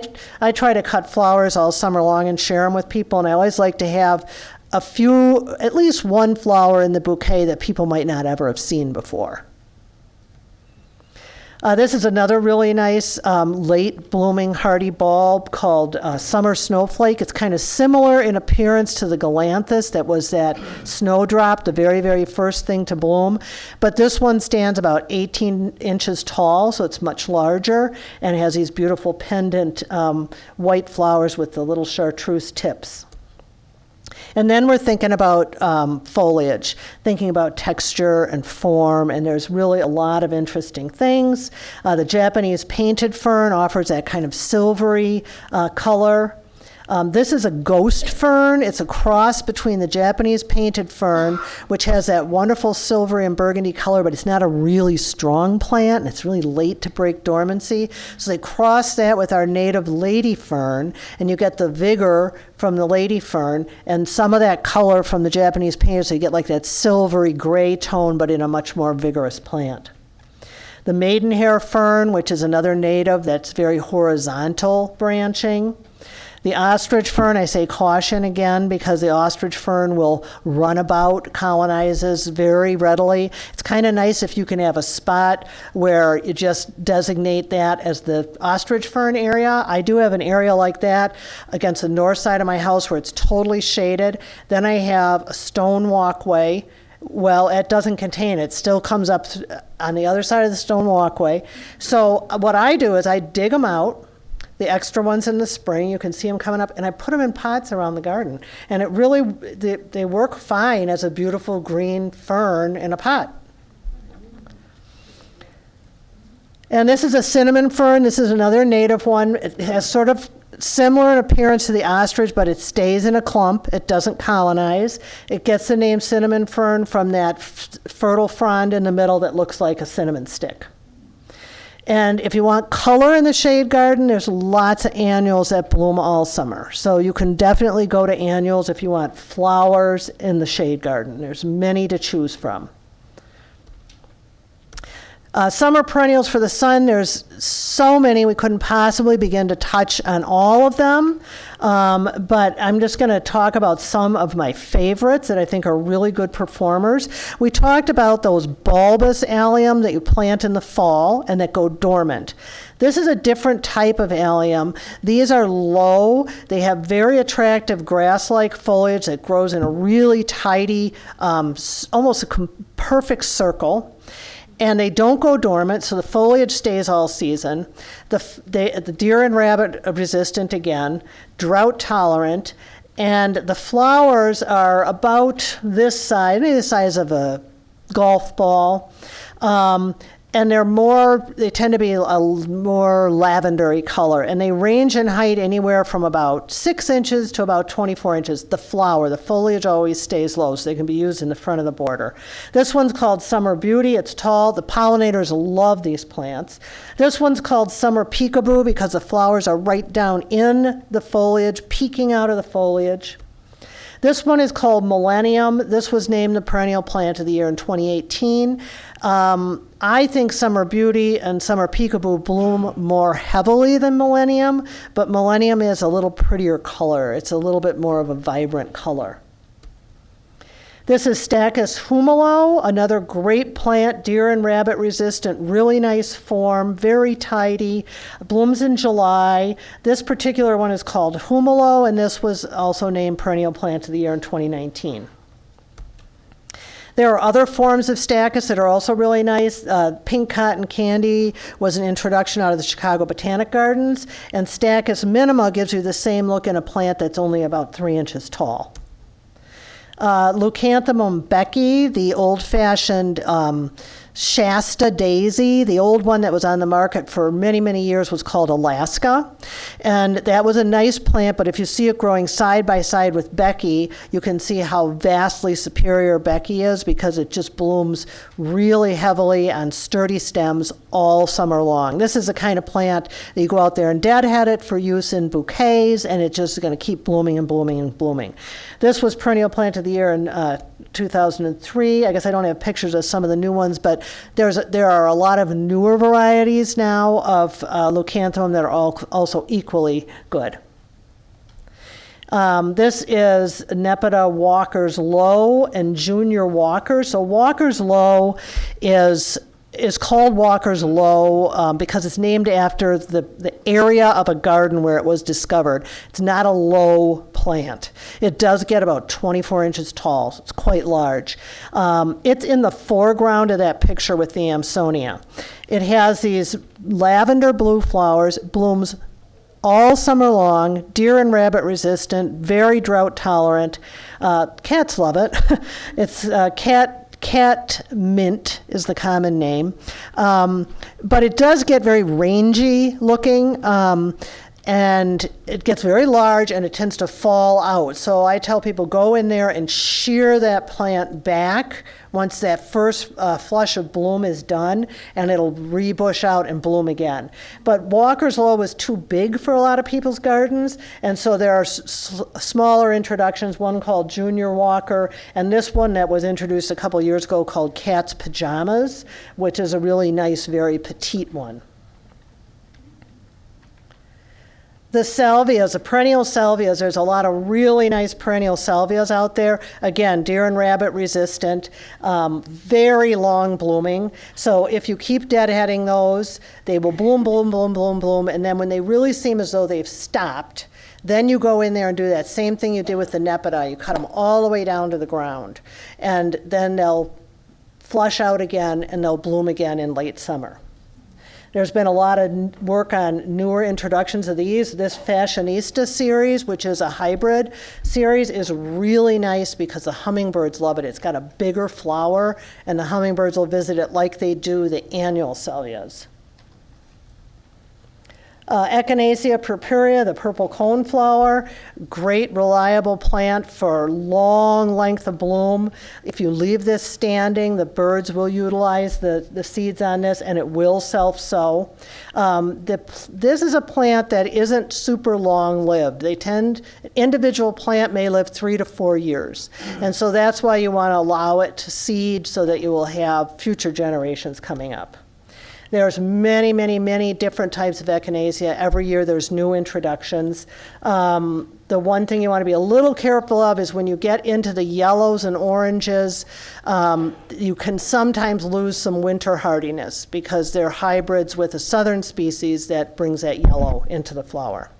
try to cut flowers all summer long and share them with people, and I always like to have at least one flower in the bouquet that people might not ever have seen before. This is another really nice late blooming hardy bulb called Summer Snowflake. It's kind of similar in appearance to the Galanthus that was that snowdrop, the very, very first thing to bloom. But this one stands about 18 inches tall, so it's much larger, and it has these beautiful pendant white flowers with the little chartreuse tips. And then we're thinking about foliage, thinking about texture and form, and there's really a lot of interesting things. The Japanese painted fern offers that kind of silvery color. This is a ghost fern. It's a cross between the Japanese painted fern, which has that wonderful silvery and burgundy color, but it's not a really strong plant, and it's really late to break dormancy. So they cross that with our native lady fern, and you get the vigor from the lady fern and some of that color from the Japanese painted, so you get like that silvery gray tone, but in a much more vigorous plant. The maidenhair fern, which is another native that's very horizontal branching. The ostrich fern, I say caution again, because the ostrich fern will run about, colonizes very readily. It's kind of nice if you can have a spot where you just designate that as the ostrich fern area. I do have an area like that against the north side of my house where it's totally shaded. Then I have a stone walkway. Well, it doesn't contain it. It still comes up on the other side of the stone walkway. So what I do is I dig them out, the extra ones in the spring, you can see them coming up, and I put them in pots around the garden. And it really, they work fine as a beautiful green fern in a pot. And this is a cinnamon fern. This is another native one. It has sort of similar in appearance to the ostrich, but it stays in a clump. It doesn't colonize. It gets the name cinnamon fern from that fertile frond in the middle that looks like a cinnamon stick. And if you want color in the shade garden, there's lots of annuals that bloom all summer. So you can definitely go to annuals if you want flowers in the shade garden. There's many to choose from. Summer perennials for the sun, there's so many, we couldn't possibly begin to touch on all of them, but I'm just going to talk about some of my favorites that I think are really good performers. We talked about those bulbous allium that you plant in the fall and that go dormant. This is a different type of allium. These are low. They have very attractive grass-like foliage that grows in a really tidy, almost a perfect circle. And they don't go dormant, so the foliage stays all season. The deer and rabbit are resistant again, drought tolerant, and the flowers are about this size, maybe the size of a golf ball. And they tend to be a more lavendery color, and they range in height anywhere from about 6 inches to about 24 inches. The foliage always stays low, so they can be used in the front of the border. This one's called Summer Beauty. It's tall. The pollinators love these plants. This one's called Summer Peekaboo because the flowers are right down in the foliage, peeking out of the foliage. This one is called Millennium. This was named the Perennial Plant of the Year in 2018. I think Summer Beauty and Summer Peekaboo bloom more heavily than Millennium, but Millennium is a little prettier color. It's a little bit more of a vibrant color. This is Stachys humolo, another great plant, deer and rabbit resistant, really nice form, very tidy, blooms in July. This particular one is called humolo, and this was also named Perennial Plant of the Year in 2019. There are other forms of Stachys that are also really nice. Pink Cotton Candy was an introduction out of the Chicago Botanic Gardens, and Stachys minima gives you the same look in a plant that's only about 3 inches tall. Leucanthemum Becky, the old-fashioned Shasta daisy, the old one that was on the market for many, many years was called Alaska. And that was a nice plant, but if you see it growing side by side with Becky, you can see how vastly superior Becky is because it just blooms really heavily on sturdy stems all summer long. This is the kind of plant that you go out there and deadhead it for use in bouquets, and it's just going to keep blooming and blooming and blooming. This was Perennial Plant of the Year in 2003. I guess I don't have pictures of some of the new ones, but there are a lot of newer varieties now of Leucanthemum that are also equally good. This is Nepeta Walker's Low and Junior Walker. So Walker's Low is called Walker's Low because it's named after the area of a garden where it was discovered. It's not a low plant. It does get about 24 inches tall, so it's quite large. It's in the foreground of that picture with the Amsonia. It has these lavender blue flowers, blooms all summer long, deer and rabbit resistant, very drought tolerant. Cats love it. It's cat mint is the common name. But it does get very rangy looking, and it gets very large and it tends to fall out. So I tell people go in there and shear that plant back once that first flush of bloom is done, and it'll rebush out and bloom again. But Walker's Low was too big for a lot of people's gardens, and so there are smaller introductions, one called Junior Walker, and this one that was introduced a couple years ago called Cat's Pajamas, which is a really nice, very petite one. The salvias, the perennial salvias, there's a lot of really nice perennial salvias out there. Again, deer and rabbit resistant, very long blooming. So if you keep deadheading those, they will bloom, bloom, bloom, bloom, bloom, and then when they really seem as though they've stopped, then you go in there and do that same thing you did with the Nepeta. You cut them all the way down to the ground, and then they'll flush out again and they'll bloom again in late summer. There's been a lot of work on newer introductions of these. This Fashionista series, which is a hybrid series, is really nice because the hummingbirds love it. It's got a bigger flower, and the hummingbirds will visit it like they do the annual salvias. Echinacea purpurea, the purple coneflower, great reliable plant for long length of bloom. If you leave this standing, the birds will utilize the seeds on this, and it will self-sow. This is a plant that isn't super long-lived. An individual plant may live 3 to 4 years, and so that's why you want to allow it to seed so that you will have future generations coming up. There's many, many, many different types of echinacea. Every year there's new introductions. The one thing you want to be a little careful of is when you get into the yellows and oranges, you can sometimes lose some winter hardiness because they're hybrids with a southern species that brings that yellow into the flower.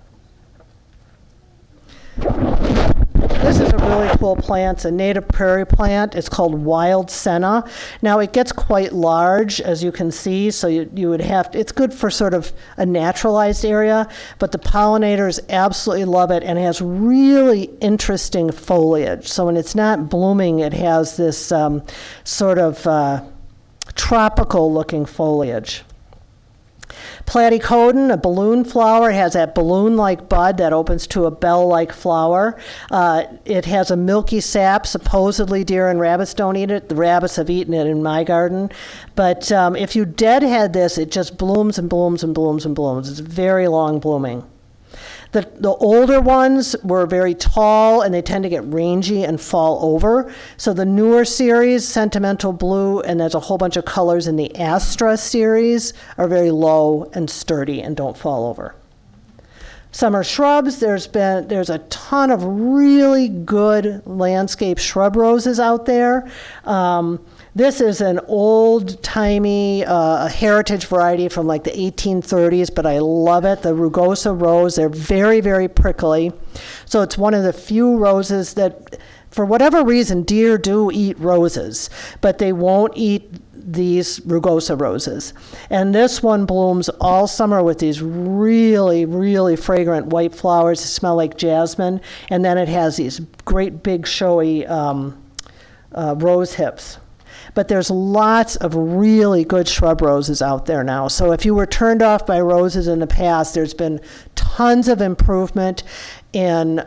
This is a really cool plant's a native prairie plant. It's called wild senna. Now, it gets quite large, as you can see, so you would have to, it's good for sort of a naturalized area, but the pollinators absolutely love it, and it has really interesting foliage. So when it's not blooming, it has this sort of tropical-looking foliage. Platycodon, a balloon flower, has that balloon-like bud that opens to a bell-like flower. It has a milky sap. Supposedly deer and rabbits don't eat it. The rabbits have eaten it in my garden. But if you deadhead this, it just blooms and blooms and blooms and blooms. It's very long blooming. The older ones were very tall, and they tend to get rangy and fall over. So the newer series, Sentimental Blue, and there's a whole bunch of colors in the Astra series, are very low and sturdy and don't fall over. Summer shrubs, there's a ton of really good landscape shrub roses out there. This is an old-timey heritage variety from like the 1830s, but I love it, the rugosa rose. They're very, very prickly. So it's one of the few roses that, for whatever reason, deer do eat roses, but they won't eat these rugosa roses. And this one blooms all summer with these really, really fragrant white flowers that smell like jasmine, and then it has these great big showy rose hips. But there's lots of really good shrub roses out there now. So if you were turned off by roses in the past, there's been tons of improvement in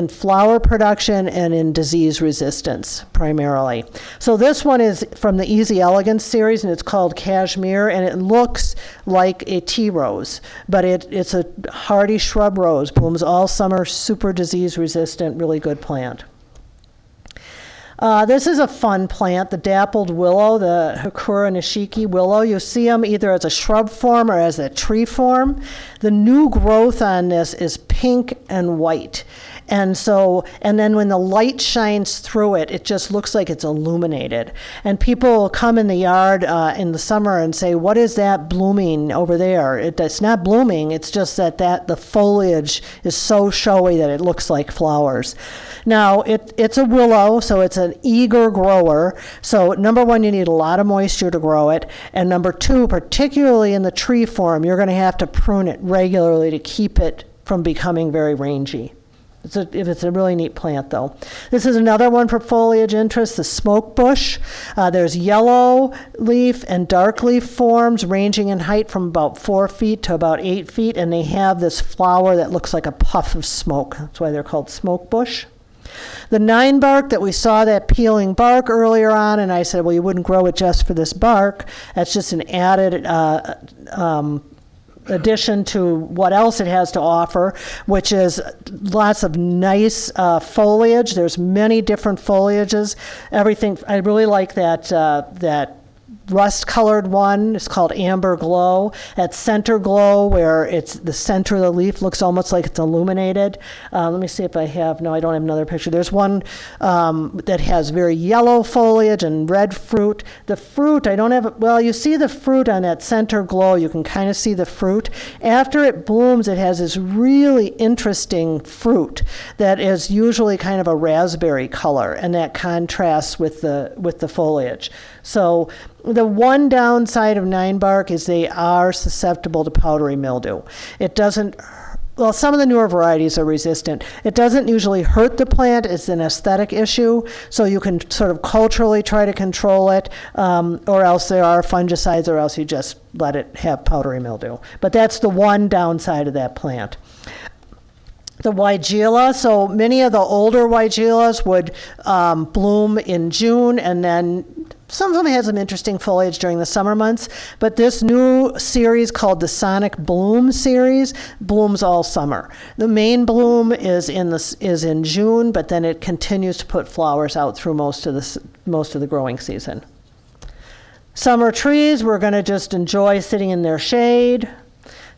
flower production and in disease resistance, primarily. So this one is from the Easy Elegance series, and it's called Cashmere, and it looks like a tea rose, but it's a hardy shrub rose, blooms all summer, super disease resistant, really good plant. This is a fun plant, the dappled willow, the Hikura nishiki willow. You see them either as a shrub form or as a tree form. The new growth on this is pink and white. And then when the light shines through it, it just looks like it's illuminated. And people will come in the yard in the summer and say, what is that blooming over there? It's not blooming, it's just that the foliage is so showy that it looks like flowers. Now, it's a willow, so it's an eager grower. So number one, you need a lot of moisture to grow it. And number two, particularly in the tree form, you're going to have to prune it regularly to keep it from becoming very rangy. It's a really neat plant, though. This is another one for foliage interest, the smoke bush. There's yellow leaf and dark leaf forms ranging in height from about 4 feet to about 8 feet, and they have this flower that looks like a puff of smoke. That's why they're called smoke bush. The 9-bark that we saw, that peeling bark earlier on, and I said, well, you wouldn't grow it just for this bark. That's just an added addition to what else it has to offer, which is lots of nice foliage. There's many different foliages. Everything, I really like that rust-colored one. It's called Amber Glow. That center glow, where it's the center of the leaf looks almost like it's illuminated. Let me see if I have. No, I don't have another picture. There's one that has very yellow foliage and red fruit. The fruit, I don't have. Well, you see the fruit on that center glow. You can kind of see the fruit. After it blooms, it has this really interesting fruit that is usually kind of a raspberry color, and that contrasts with the foliage. So the one downside of 9-bark is they are susceptible to powdery mildew. It doesn't, well, some of the newer varieties are resistant. It doesn't usually hurt the plant. It's an aesthetic issue, so you can sort of culturally try to control it, or else there are fungicides, or else you just let it have powdery mildew. But that's the one downside of that plant. The Weigela, so many of the older Weigelas would bloom in June, and then some of them had some interesting foliage during the summer months, but this new series called the Sonic Bloom series blooms all summer. The main bloom is in June, but then it continues to put flowers out through most of the growing season. Summer trees, we're going to just enjoy sitting in their shade.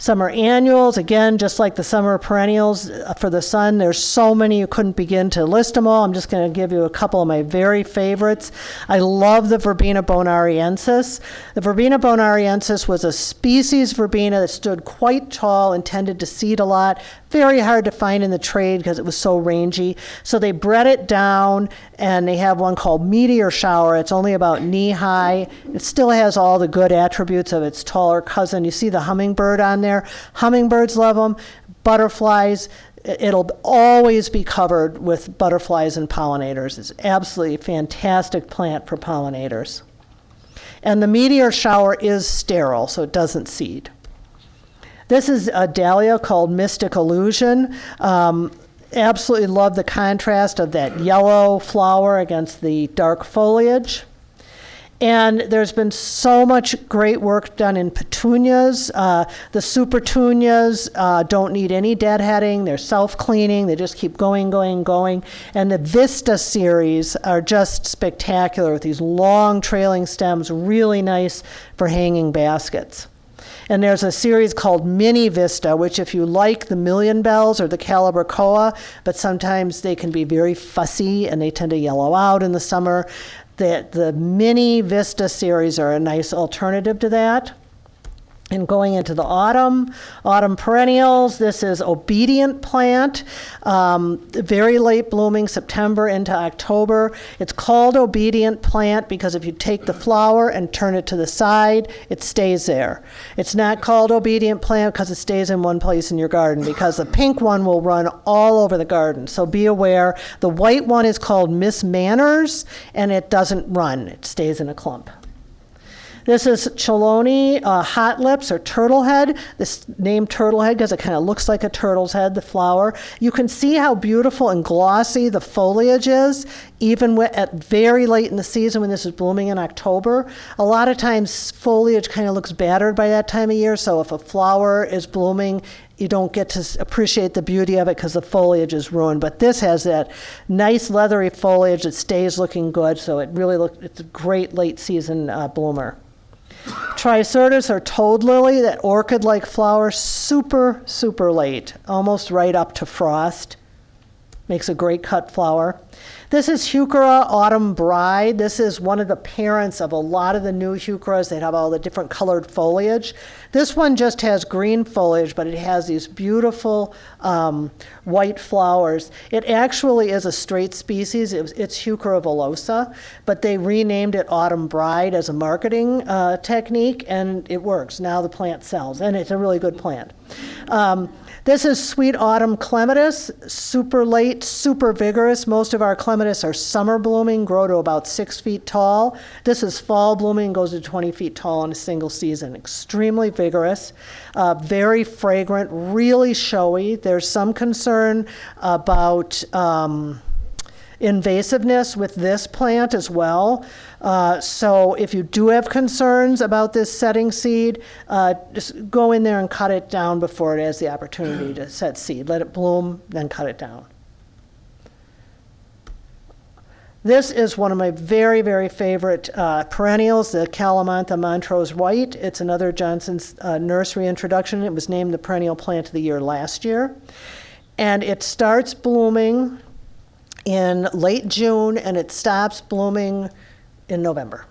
Summer annuals, again, just like the summer perennials for the sun, there's so many you couldn't begin to list them all. I'm just going to give you a couple of my very favorites. I love the Verbena bonariensis. The Verbena bonariensis was a species verbena that stood quite tall and tended to seed a lot. Very hard to find in the trade because it was so rangy. So they bred it down, and they have one called Meteor Shower. It's only about knee high. It still has all the good attributes of its taller cousin. You see the hummingbird on there. Hummingbirds love them. Butterflies, it'll always be covered with butterflies and pollinators. It's absolutely a fantastic plant for pollinators. And the Meteor Shower is sterile, so it doesn't seed. This is a dahlia called Mystic Illusion. Absolutely love the contrast of that yellow flower against the dark foliage. And there's been so much great work done in petunias. The supertunias don't need any deadheading. They're self-cleaning. They just keep going, going, going. And the Vista series are just spectacular with these long trailing stems, really nice for hanging baskets. And there's a series called Mini Vista, which if you like the Million Bells or the Calibrachoa, but sometimes they can be very fussy and they tend to yellow out in the summer, the Mini Vista series are a nice alternative to that. And going into the autumn perennials, this is Obedient Plant, very late blooming, September into October. It's called Obedient Plant because if you take the flower and turn it to the side, it stays there. It's not called Obedient Plant because it stays in one place in your garden, because the pink one will run all over the garden, so be aware. The white one is called Miss Manners, and it doesn't run, it stays in a clump. This is Chelone Hot Lips or Turtle Head. This name Turtle Head because it kind of looks like a turtle's head, the flower. You can see how beautiful and glossy the foliage is, even at very late in the season when this is blooming in October. A lot of times foliage kind of looks battered by that time of year, so if a flower is blooming, you don't get to appreciate the beauty of it because the foliage is ruined. But this has that nice leathery foliage that stays looking good, so it's a great late season bloomer. Tricertus or toad lily, that orchid-like flower, super, super late, almost right up to frost. Makes a great cut flower. This is Heuchera Autumn Bride. This is one of the parents of a lot of the new heucheras that have all the different colored foliage. This one just has green foliage, but it has these beautiful white flowers. It actually is a straight species. It's Heuchera villosa, but they renamed it Autumn Bride as a marketing technique, and it works. Now the plant sells, and it's a really good plant. This is Sweet Autumn Clematis, super late, super vigorous. Most of our clematis are summer blooming, grow to about 6 feet tall. This is fall blooming, goes to 20 feet tall in a single season. Extremely vigorous, very fragrant, really showy. There's some concern about invasiveness with this plant as well. So if you do have concerns about this setting seed, just go in there and cut it down before it has the opportunity to set seed. Let it bloom, then cut it down. This is one of my very, very favorite perennials, the Kalamantha Montrose White. It's another Johnson's nursery introduction. It was named the Perennial Plant of the Year last year. And it starts blooming in late June, and it stops blooming in November.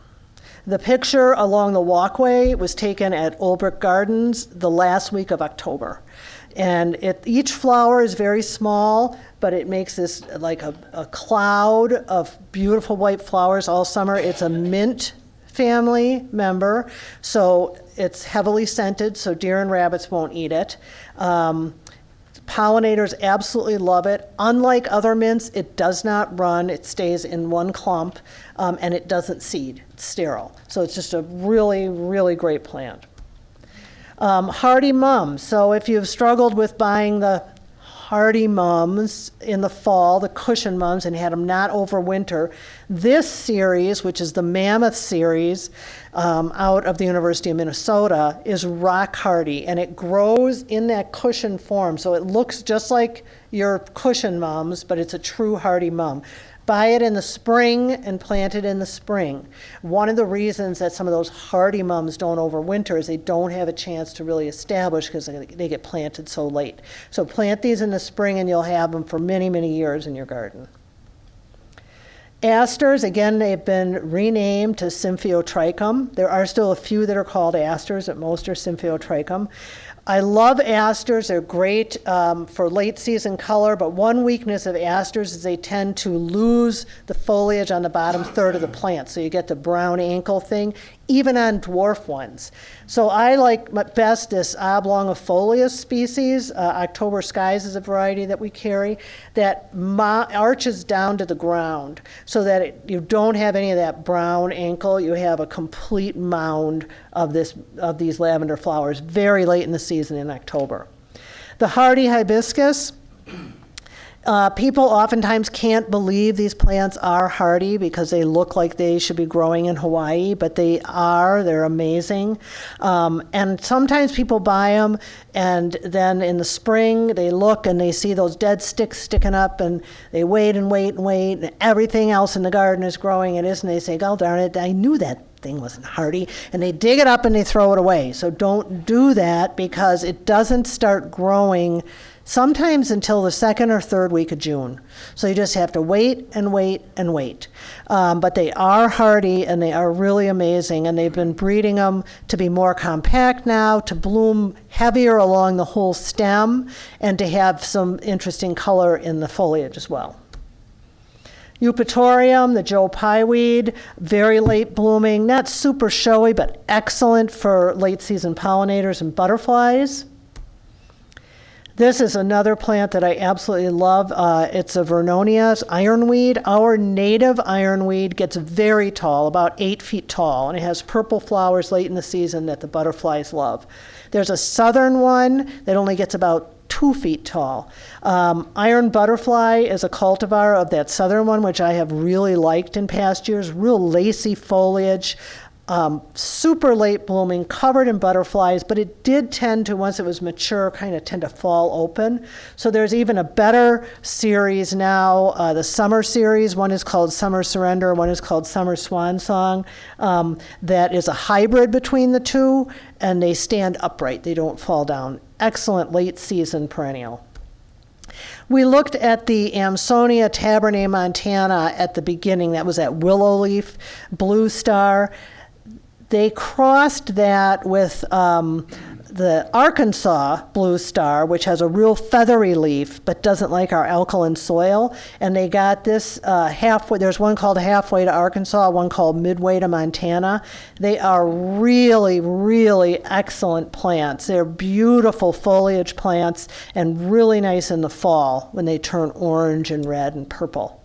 The picture along the walkway was taken at Olbrich Gardens the last week of October. And each flower is very small, but it makes this like a cloud of beautiful white flowers all summer. It's a mint family member, so it's heavily scented, so deer and rabbits won't eat it. Pollinators absolutely love it. Unlike other mints, it does not run. It stays in one clump, and it doesn't seed. It's sterile. So it's just a really, really great plant. Hardy mums. So if you've struggled with buying the hardy mums in the fall, the cushion mums, and had them not overwinter, this series, which is the Mammoth series out of the University of Minnesota, is rock hardy, and it grows in that cushion form. So it looks just like your cushion mums, but it's a true hardy mum. Buy it in the spring and plant it in the spring. One of the reasons that some of those hardy mums don't overwinter is they don't have a chance to really establish because they get planted so late. So plant these in the spring and you'll have them for many, many years in your garden. Asters, again, they've been renamed to Symphyotrichum. There are still a few that are called asters, but most are Symphyotrichum. I love asters. They're great for late season color, but one weakness of asters is they tend to lose the foliage on the bottom third of the plant, so you get the brown ankle thing, even on dwarf ones. So I like best this oblongifolius species. October Skies is a variety that we carry that arches down to the ground so that you don't have any of that brown ankle. You have a complete mound of these lavender flowers very late in the season in October. The hardy hibiscus. People oftentimes can't believe these plants are hardy because they look like they should be growing in Hawaii, but they are. They're amazing. And sometimes people buy them, and then in the spring they look and they see those dead sticks sticking up, and they wait and wait and wait, and everything else in the garden is growing and isn't. They say, "God darn it, I knew that thing wasn't hardy," and they dig it up and they throw it away. So don't do that because it doesn't start growing sometimes until the second or third week of June. So you just have to wait and wait and wait. But they are hardy and they are really amazing, and they've been breeding them to be more compact now, to bloom heavier along the whole stem, and to have some interesting color in the foliage as well. Eupatorium, the Joe Pye weed, very late blooming, not super showy, but excellent for late season pollinators and butterflies. This is another plant that I absolutely love. It's a Vernonia ironweed. Our native ironweed gets very tall, about 8 feet tall, and it has purple flowers late in the season that the butterflies love. There's a southern one that only gets about 2 feet tall. Iron butterfly is a cultivar of that southern one, which I have really liked in past years. Real lacy foliage, super late blooming, covered in butterflies, but it did tend to, once it was mature, kind of tend to fall open. So there's even a better series now, the summer series. One is called Summer Surrender, one is called Summer Swan Song, that is a hybrid between the two, and they stand upright. They don't fall down. Excellent late season perennial. We looked at the Amsonia tabernae montana at the beginning. That was that willow leaf, blue star. They crossed that with the Arkansas blue star, which has a real feathery leaf but doesn't like our alkaline soil. And they got this halfway. There's one called Halfway to Arkansas, one called Midway to Montana. They are really, really excellent plants. They're beautiful foliage plants and really nice in the fall when they turn orange and red and purple.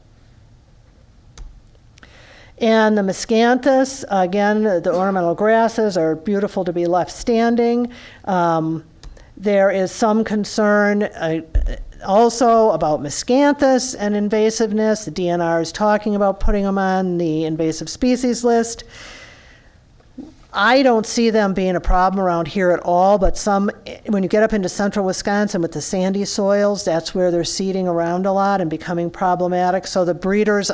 And the miscanthus, again, the ornamental grasses are beautiful to be left standing. There is some concern also about miscanthus and invasiveness. The DNR is talking about putting them on the invasive species list. I don't see them being a problem around here at all, but when you get up into central Wisconsin with the sandy soils, that's where they're seeding around a lot and becoming problematic. So the breeders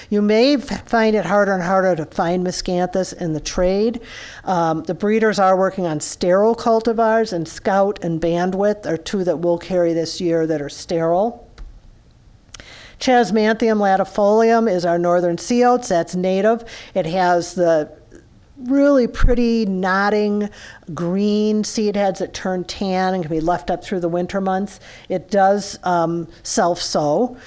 you may find it harder and harder to find miscanthus in the trade. The breeders are working on sterile cultivars, and Scout and Bandwidth are two that we'll carry this year that are sterile. Chasmanthium latifolium is our northern sea oats. That's native. It has the really pretty nodding green seed heads that turn tan and can be left up through the winter months. It does self-sow.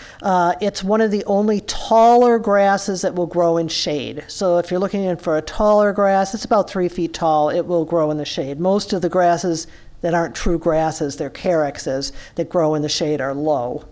It's one of the only taller grasses that will grow in shade. So if you're looking for a taller grass, it's about 3 feet tall. It will grow in the shade. Most of the grasses that aren't true grasses, they're caryxes that grow in the shade, are low.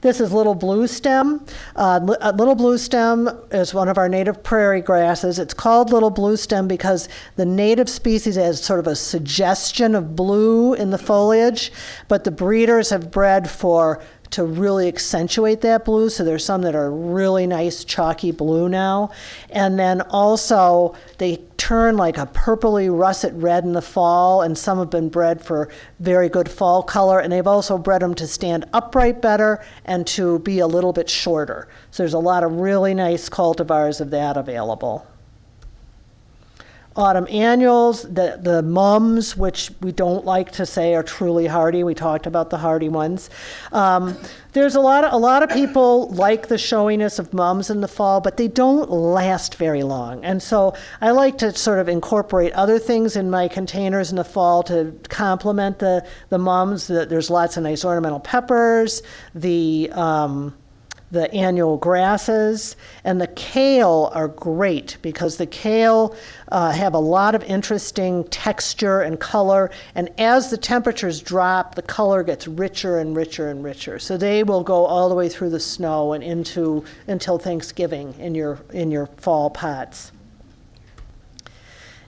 This is little blue stem. Little blue stem is one of our native prairie grasses. It's called little blue stem because the native species has sort of a suggestion of blue in the foliage, but the breeders have bred for to really accentuate that blue. So there's some that are really nice chalky blue now. And then also they turn like a purpley russet red in the fall, and some have been bred for very good fall color, and they've also bred them to stand upright better and to be a little bit shorter. So there's a lot of really nice cultivars of that available. Autumn annuals, the mums, which we don't like to say are truly hardy. We talked about the hardy ones. There's a lot of people like the showiness of mums in the fall, but they don't last very long. And so I like to sort of incorporate other things in my containers in the fall to complement the mums. There's lots of nice ornamental peppers, the annual grasses, and the kale are great because the kale have a lot of interesting texture and color, and as the temperatures drop, the color gets richer and richer and richer. So they will go all the way through the snow and until Thanksgiving in your fall pots.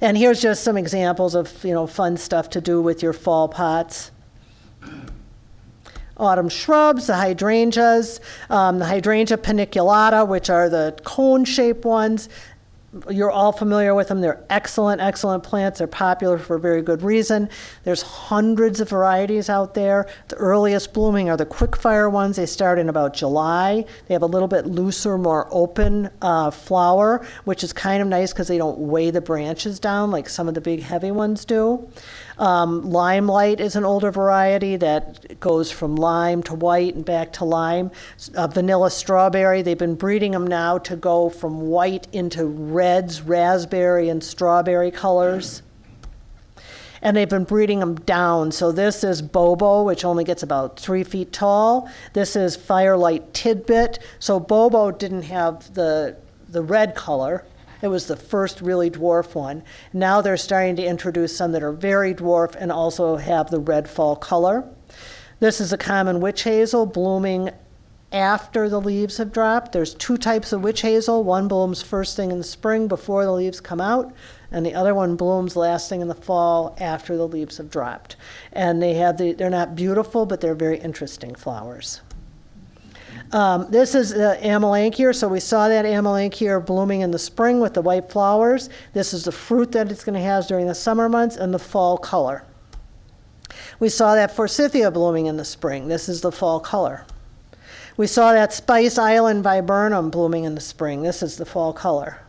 And here's just some examples of fun stuff to do with your fall pots. Autumn shrubs, the hydrangeas, the hydrangea paniculata, which are the cone-shaped ones. You're all familiar with them. They're excellent, excellent plants. They're popular for a very good reason. There's hundreds of varieties out there. The earliest blooming are the quickfire ones. They start in about July. They have a little bit looser, more open flower, which is kind of nice because they don't weigh the branches down like some of the big heavy ones do. Limelight is an older variety that goes from lime to white and back to lime. Vanilla strawberry, they've been breeding them now to go from white into reds, raspberry, and strawberry colors. And they've been breeding them down. So this is Bobo, which only gets about 3 feet tall. This is Firelight Tidbit. So Bobo didn't have the red color. It was the first really dwarf one. Now they're starting to introduce some that are very dwarf and also have the red fall color. This is a common witch hazel blooming after the leaves have dropped. There's 2 types of witch hazel. One blooms first thing in the spring before the leaves come out, and the other one blooms last thing in the fall after the leaves have dropped. And they're not beautiful, but they're very interesting flowers. This is Amelanchier. So we saw that Amelanchier blooming in the spring with the white flowers. This is the fruit that it's going to have during the summer months and the fall color. We saw that Forsythia blooming in the spring. This is the fall color. We saw that Spice Island Viburnum blooming in the spring. This is the fall color.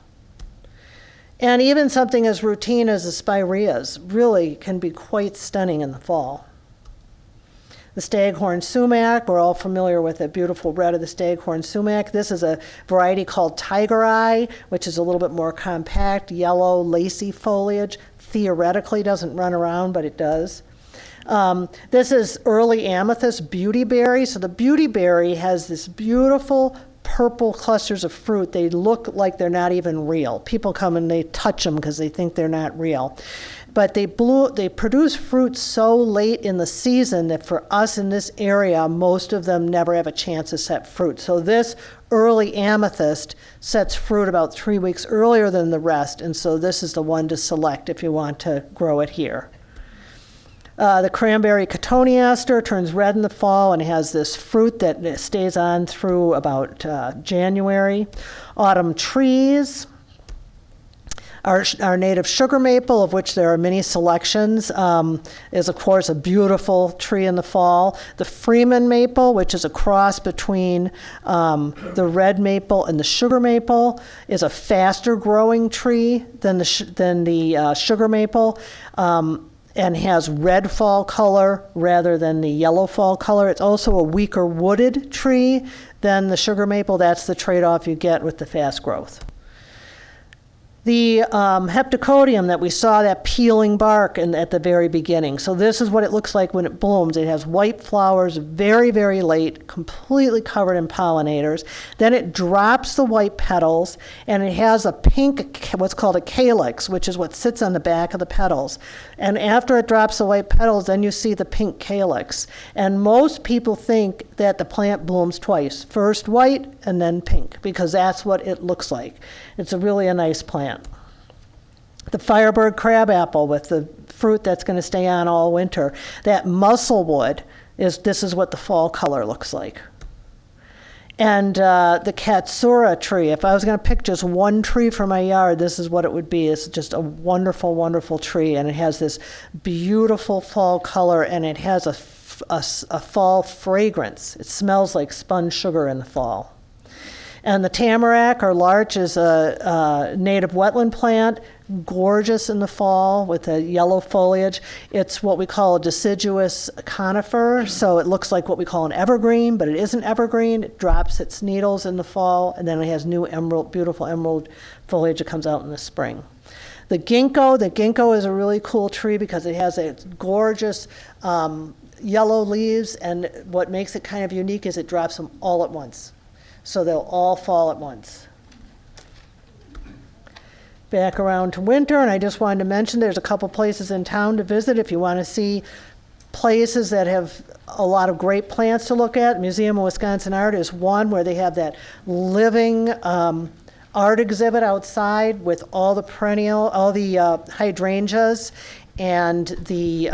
And even something as routine as the spireas really can be quite stunning in the fall. The staghorn sumac, we're all familiar with the beautiful red of the staghorn sumac. This is a variety called Tiger Eye, which is a little bit more compact, yellow, lacy foliage. Theoretically doesn't run around, but it does. This is early amethyst beautyberry. So the beautyberry has this beautiful purple clusters of fruit. They look like they're not even real. People come and they touch them because they think they're not real. But they produce fruit so late in the season that for us in this area, most of them never have a chance to set fruit. So this early amethyst sets fruit about 3 weeks earlier than the rest, and so this is the one to select if you want to grow it here. The cranberry cotoneaster turns red in the fall and has this fruit that stays on through about January. Autumn trees. Our native sugar maple, of which there are many selections, is of course a beautiful tree in the fall. The Freeman maple, which is a cross between the red maple and the sugar maple, is a faster growing tree than the sugar maple. And has red fall color rather than the yellow fall color. It's also a weaker wooded tree than the sugar maple. That's the trade-off you get with the fast growth. The heptacodium that we saw, that peeling bark at the very beginning. So this is what it looks like when it blooms. It has white flowers very, very late, completely covered in pollinators. Then it drops the white petals, and it has a pink, what's called a calyx, which is what sits on the back of the petals. And after it drops the white petals, then you see the pink calyx. And most people think that the plant blooms twice, first white and then pink, because that's what it looks like. It's really a nice plant. The Firebird crabapple with the fruit that's going to stay on all winter. That musclewood this is what the fall color looks like. And the Katsura tree, if I was going to pick just one tree for my yard, this is what it would be. It's just a wonderful, wonderful tree, and it has this beautiful fall color, and it has a fall fragrance. It smells like spun sugar in the fall. And the tamarack or larch is a native wetland plant, gorgeous in the fall with a yellow foliage. It's what we call a deciduous conifer, so it looks like what we call an evergreen, but it isn't evergreen. It drops its needles in the fall, and then it has new emerald, beautiful emerald foliage that comes out in the spring. The ginkgo is a really cool tree because it has a gorgeous yellow leaves, and what makes it kind of unique is it drops them all at once. So they'll all fall at once. Back around to winter, and I just wanted to mention there's a couple places in town to visit if you want to see places that have a lot of great plants to look at. Museum of Wisconsin Art is one where they have that living art exhibit outside with all the hydrangeas and the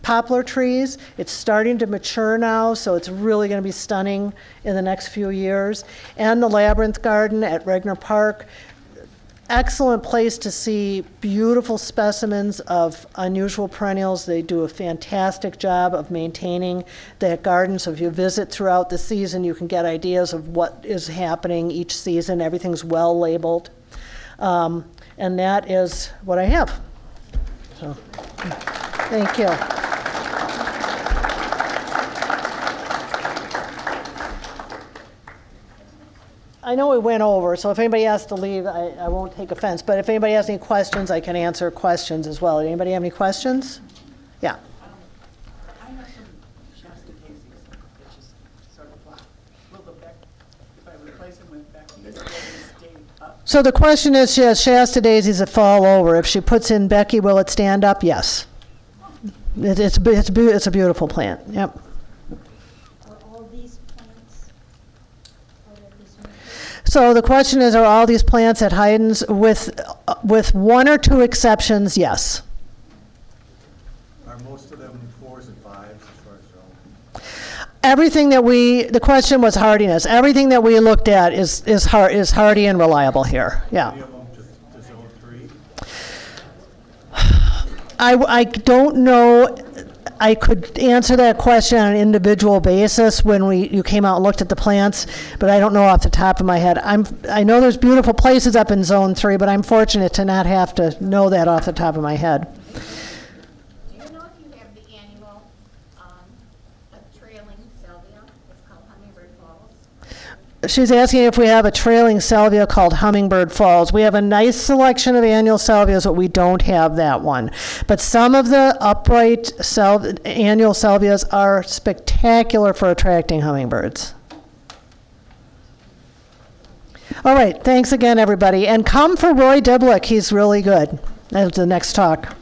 poplar trees. It's starting to mature now, so it's really going to be stunning in the next few years. And the Labyrinth Garden at Regner Park. Excellent place to see beautiful specimens of unusual perennials. They do a fantastic job of maintaining that garden, so if you visit throughout the season, you can get ideas of what is happening each season. Everything's well labeled. And that is what I have. So, thank you. I know we went over, so if anybody has to leave, I won't take offense. But if anybody has any questions, I can answer questions as well. Anybody have any questions? Yeah. I have some Shasta daisies that just sort of flat. Will the Beck, if I replace them with Becky, will they stay up? So the question is, she has Shasta daisies that fall over. If she puts in Becky, will it stand up? Yes. It's a beautiful plant. Yep. Are all these plants, are there these new? So the question is, are all these plants at Hayden's? With one or two exceptions, yes. Are most of them 4s and 5s as far as zone? Everything that the question was hardiness. Everything that we looked at is hardy and reliable here. Yeah. Any of them to zone 3? I don't know. I could answer that question on an individual basis when you came out and looked at the plants, but I don't know off the top of my head. I know there's beautiful places up in Zone 3, but I'm fortunate to not have to know that off the top of my head. Do you know if you have the annual, a trailing salvia? It's called Hummingbird Falls. She's asking if we have a trailing salvia called Hummingbird Falls. We have a nice selection of annual salvias, but we don't have that one. But some of the upright annual salvias are spectacular for attracting hummingbirds. All right, thanks again, everybody. And come for Roy Diblick. He's really good. That's the next talk.